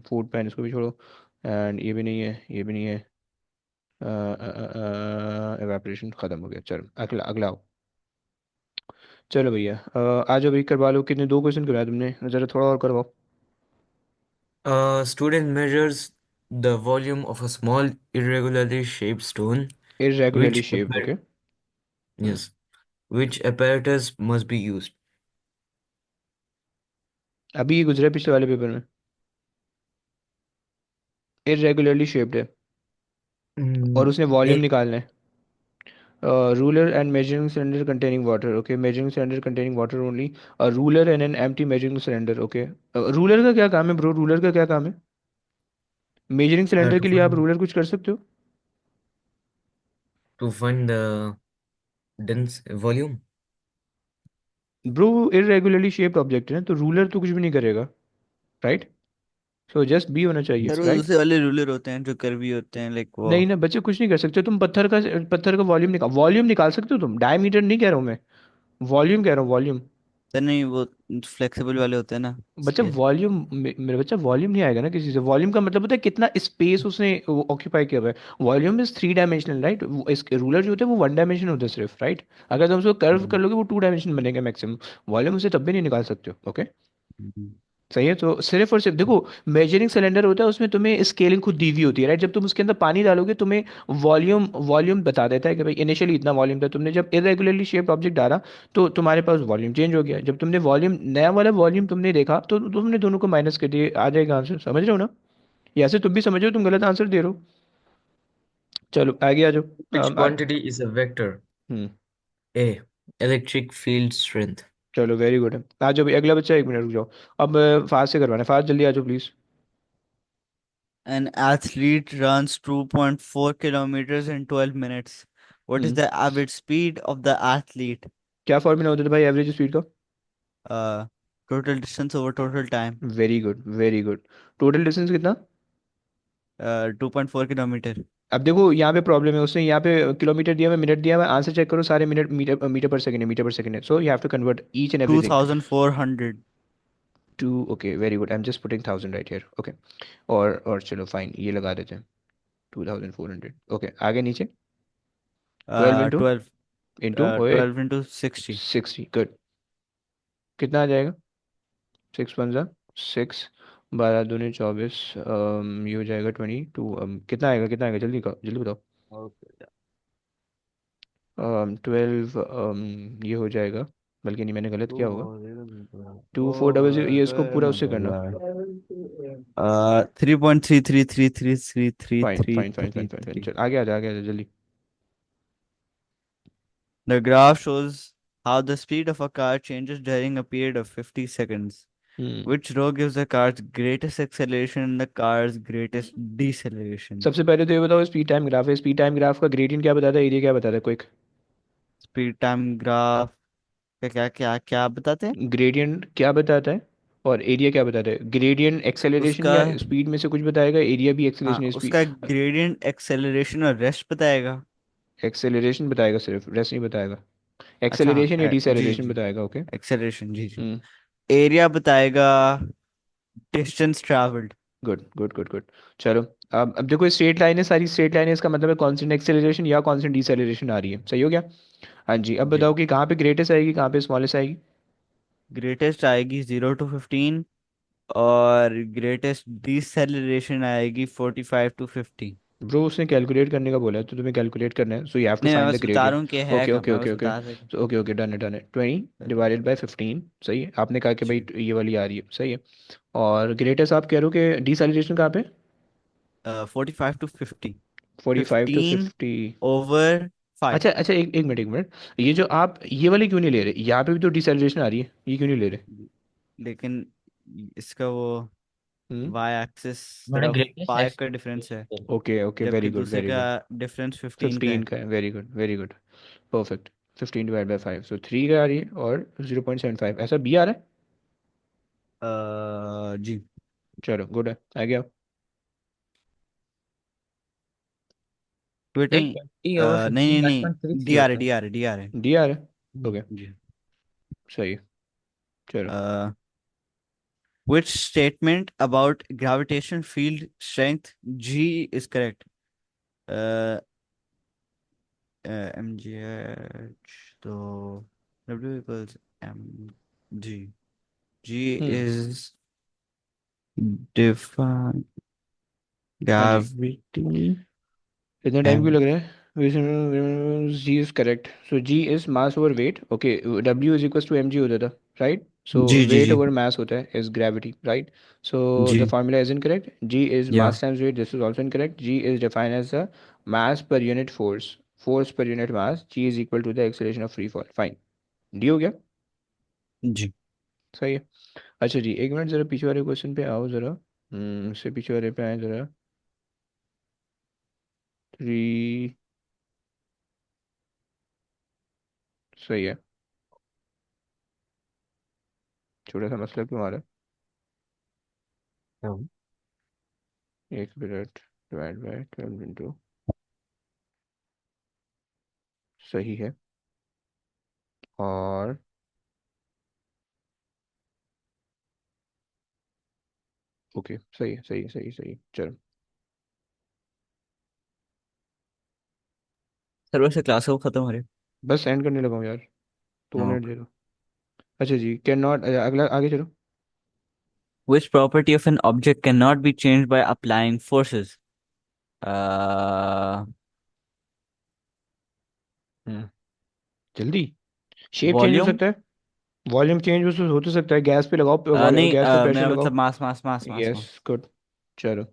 फूड पैन इसको भी छोड़ो, एंड ये भी नहीं है, ये भी नहीं है। एवेपोरेशन ख़त्म हो गया। चलो अगला अगला आओ। चलो भैया, आ जाओ भाई, करवा लो। कितने, 2 क्वेश्चन करवाया तुमने, ज़रा थोड़ा और करवाओ। A student measures the volume of a small irregularly shaped stone. Irregularly Which shaped, appar- okay. Hmm. yes, which apparatus must be used? अभी ये गुजरा पिछले वाले पेपर में। इरेगुलरली शेप्ड है, और उसने वॉल्यूम A. निकालना है। Ruler and measuring cylinder containing water. Okay, measuring cylinder containing water only. A ruler and an empty measuring cylinder. Okay. Ruler का क्या काम है ब्रो, रूलर का क्या काम है? मेजरिंग सिलेंडर To के लिए आप find रूलर कुछ कर सकते हो? the dense volume. Bro, irregularly shaped object है ना, तो रूलर तो कुछ भी नहीं करेगा, राइट? सो जस्ट बी होना चाहिए, सर वो राइट? दूसरे वाले रूलर होते हैं जो कर्वी होते हैं, लाइक वो। नहीं ना बच्चे, कुछ नहीं कर सकते तुम। पत्थर का वॉल्यूम निकाल सकते हो तुम। डायमीटर नहीं कह रहा हूँ मैं, वॉल्यूम कह रहा हूँ, वॉल्यूम। सर नहीं, वो फ्लेक्सिबल वाले होते हैं ना, बच्चा इसलिए। वॉल्यूम, मेरे बच्चा वॉल्यूम नहीं आएगा ना किसी से। वॉल्यूम का मतलब होता है कितना स्पेस उसने ऑक्यूपाई किया हुआ है। Volume is 3 dimensional, right? इसके रूलर जो होते हैं वो 1 डायमेंशन होते हैं सिर्फ, राइट? अगर तुम उसको कर्व कर Mhm. लोगे वो 2 डायमेंशन बनेगा मैक्सिमम। वॉल्यूम उसे तब भी नहीं निकाल सकते हो, ओके? हम्म। सही है, तो सिर्फ और सिर्फ देखो, मेजरिंग सिलेंडर होता है, उसमें तुम्हें स्केलिंग खुद दी हुई होती है, राइट? जब तुम उसके अंदर पानी डालोगे तुम्हें वॉल्यूम बता देता है कि भाई इनिशियली इतना वॉल्यूम था। तुमने जब इरेगुलरली शेप्ड ऑब्जेक्ट डाला तो तुम्हारे पास वॉल्यूम चेंज हो गया। जब तुमने वॉल्यूम, नया वाला वॉल्यूम तुमने देखा तो तुमने दोनों को माइनस कर दिए, आ जाएगा आंसर। समझ रहे हो ना? या ऐसे तुम भी समझ रहे हो, तुम गलत आंसर दे रहे हो। चलो आगे आ जाओ। Which quantity is a vector? Hmm. A. Electric field strength. चलो वेरी गुड है। आ जाओ भाई, अगला बच्चा, 1 मिनट रुक जाओ। अब फास्ट से करवाना है, फास्ट जल्दी आ जाओ please. An athlete runs 2.4 kilometers in 12 minutes. What is hmm. the average speed of the athlete? क्या फॉर्मूला होता था भाई एवरेज स्पीड का? Uh, Total distance over total time. Very good very good. Total distance कितना? 2.4 kilometer. अब देखो यहाँ पे प्रॉब्लम है, उसने यहाँ पे किलोमीटर दिया हुआ है, मिनट दिया हुआ है, आंसर चेक करो, सारे minute meter meter per second है, मीटर पर सेकंड है। So you have to convert each and everything 2400. Two. Okay very good, I am just putting 1000 right here, okay. और चलो फाइन, ये लगा देते हैं 2400। ओके, आगे नीचे। 12 इंटू 12. इंटू ओए 12 into 60. 60, गुड। कितना आ जाएगा? 6 पंजा 6, 12 दूनी 24, ये हो जाएगा 22। कितना आएगा, कितना आएगा, जल्दी कहो, जल्दी बताओ। Okay. 12, ये हो जाएगा, बल्कि नहीं, मैंने गलत किया होगा। 2400, ये इसको पूरा उससे करना। 3.333333333333. Fine fine fine fine fine fine, चल आगे आ जा जल्दी। The graph shows how the speed of a car changes during a period of 50 seconds. Hmm. Which row gives the car's greatest acceleration and the car's greatest deceleration? सबसे पहले तो ये बताओ, speed time graph है, speed time graph का gradient क्या बताता है, एरिया क्या बताता है, क्विक? Speed time graph क्या क्या क्या क्या बताते हैं? ग्रेडियंट क्या बताता है और एरिया क्या बताता है? ग्रेडियंट एक्सेलरेशन उसका, या स्पीड में से कुछ बताएगा, एरिया भी हाँ, एक्सेलरेशन स्पीड। उसका ग्रेडियंट, एक्सेलरेशन और रेस्ट बताएगा। एक्सेलरेशन बताएगा सिर्फ, रेस्ट नहीं बताएगा। अच्छा हाँ, एक्सेलरेशन या जी डिसेलरेशन जी, बताएगा, ओके। एक्सेलरेशन जी जी। हम्म। एरिया बताएगा distance travelled. Good good good good. चलो, अब देखो स्ट्रेट लाइन है, सारी स्ट्रेट लाइन है, इसका मतलब है कांस्टेंट एक्सेलरेशन या कांस्टेंट डिसेलरेशन आ रही है, सही हो गया? हाँ जी, अब जी। बताओ कि कहाँ पे ग्रेटेस्ट आएगी, कहाँ पे स्मॉलेस्ट आएगी? ग्रेटेस्ट आएगी 0 to 15, और ग्रेटेस्ट डिसेलरेशन आएगी 45 to 50। ब्रो, उसने कैलकुलेट करने का बोला है, तो तुम्हें कैलकुलेट करना है, सो यू हैव टू नहीं, मैं फाइंड द बस बता ग्रेडियंट। रहा हूँ कि है ओके कहाँ, ओके मैं ओके बस ओके। बता सक। ओके ओके, डन है डन है। 20 डिवाइडेड बाय 15, सही है, आपने कहा कि भाई जी। ये वाली आ रही है, सही है। और ग्रेटेस्ट आप कह रहे हो कि डिसैलिनेशन कहाँ पे? 45 to 50। 45 to 50। 15/5। अच्छा अच्छा, एक मिनट। ये जो आप ये वाले क्यों नहीं ले रहे, यहाँ पे भी तो डिसैलिनेशन आ रही है, ये क्यों नहीं ले रहे? लेकिन इसका वो हम्म। वाई एक्सिस मैंने सिर्फ ग्रेटेस्ट 5 का डिफरेंस है, एक्सपीरियंस। ओके ओके, वेरी जबकि गुड दूसरे वेरी का गुड। डिफरेंस 15 का 15 है। का है, very good very good, perfect. 15/5, सो 3 का आ रही है, और 0.75, ऐसा बी आ रहा है। जी। चलो गुड है, आ गया। वेटिंग, 20/15 नहीं नहीं नहीं, 1.33 डी आर है, होता है। डी आर है, डी आर है। डी आर है। ओके, जी। सही। चलो। Which statement about gravitation field strength G is correct? Uh, mgh, तो W equals mg. G hmm. is define हाँ जी, gravity इतना टाइम क्यों and लग रहा है? G is correct, so G is mass over weight. Okay, W is equal to M G होता था, राइट? सो जी G weight G over mass होता है is gravity, right? So the G formula is incorrect. G is या mass times weight, this is also incorrect. G is defined as the mass per unit force, force पर unit mass. G is equal to the acceleration of free fall. Fine, D हो गया। जी। सही है। अच्छा जी, एक minute, ज़रा पीछे वाले क्वेश्चन पे आओ ज़रा। इससे पीछे वाले पे आए ज़रा। थ्री। सही है। छोटा सा मसला क्यों आ रहा हाँ। है? 1 मिनट, डिवाइड बाय 12 इंटू। सही है। और ओके, सही है, सही है, सही है, सही है। चलो। सर वैसे क्लास कब खत्म हो रही है? बस एंड करने लगा हूँ यार, दो हाँ, मिनट दे okay. दो। अच्छा जी, कैन नॉट, अगला आगे चलो। Which property of an object cannot be changed by applying forces? uh, हम्म, जल्दी। शेप चेंज हो volume, सकता है, वॉल्यूम चेंज हो तो सकता है, गैस पे लगाओ, नहीं, गैस पे प्रेशर मेरा लगाओ। मतलब मास मास मास मास यस, मास। गुड। चलो।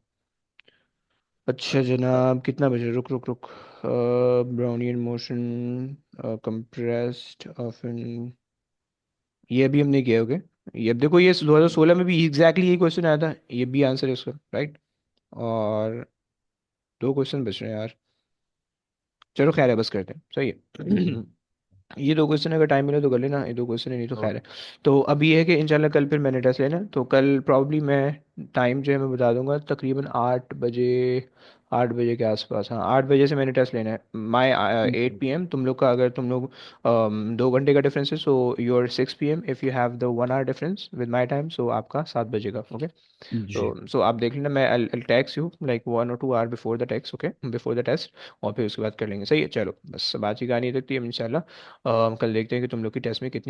अच्छा जनाब, कितना बजे? रुक रुक रुक। ब्राउनियन मोशन, कंप्रेस्ड ऑफन, ये अभी हमने किया, ओके। ये अब देखो, ये 2016 में भी एग्जैक्टली यही क्वेश्चन आया था, ये भी आंसर है उसका, राइट? और दो क्वेश्चन बच रहे हैं यार। चलो खैर है, बस करते हैं, सही है। ये दो क्वेश्चन अगर टाइम मिला तो कर लेना, ये दो क्वेश्चन है, नहीं तो खैर है। तो अब ये है कि इंशाल्लाह कल फिर मैंने टेस्ट लेना, तो कल प्रॉब्ली मैं टाइम जो है मैं बता दूंगा, तकरीबन 8 बजे, 8 बजे के आसपास। हाँ, 8 बजे से मैंने टेस्ट लेना है। माई 8 PM, तुम लोग का, अगर तुम लोग 2 घंटे का डिफरेंस है, so your 6 PM, if you have the 1 hour difference with my time, so आपका 7 बजे का, ओके। जी तो सो आप देख लेना, मैं I text you like 1 or 2 hour before the text, okay, before the test. और फिर उसके बाद कर लेंगे, सही है। चलो, बस बात ही कहानी तक थी, हम इंशाल्लाह कल देखते हैं कि तुम लोग की टेस्ट में कितनी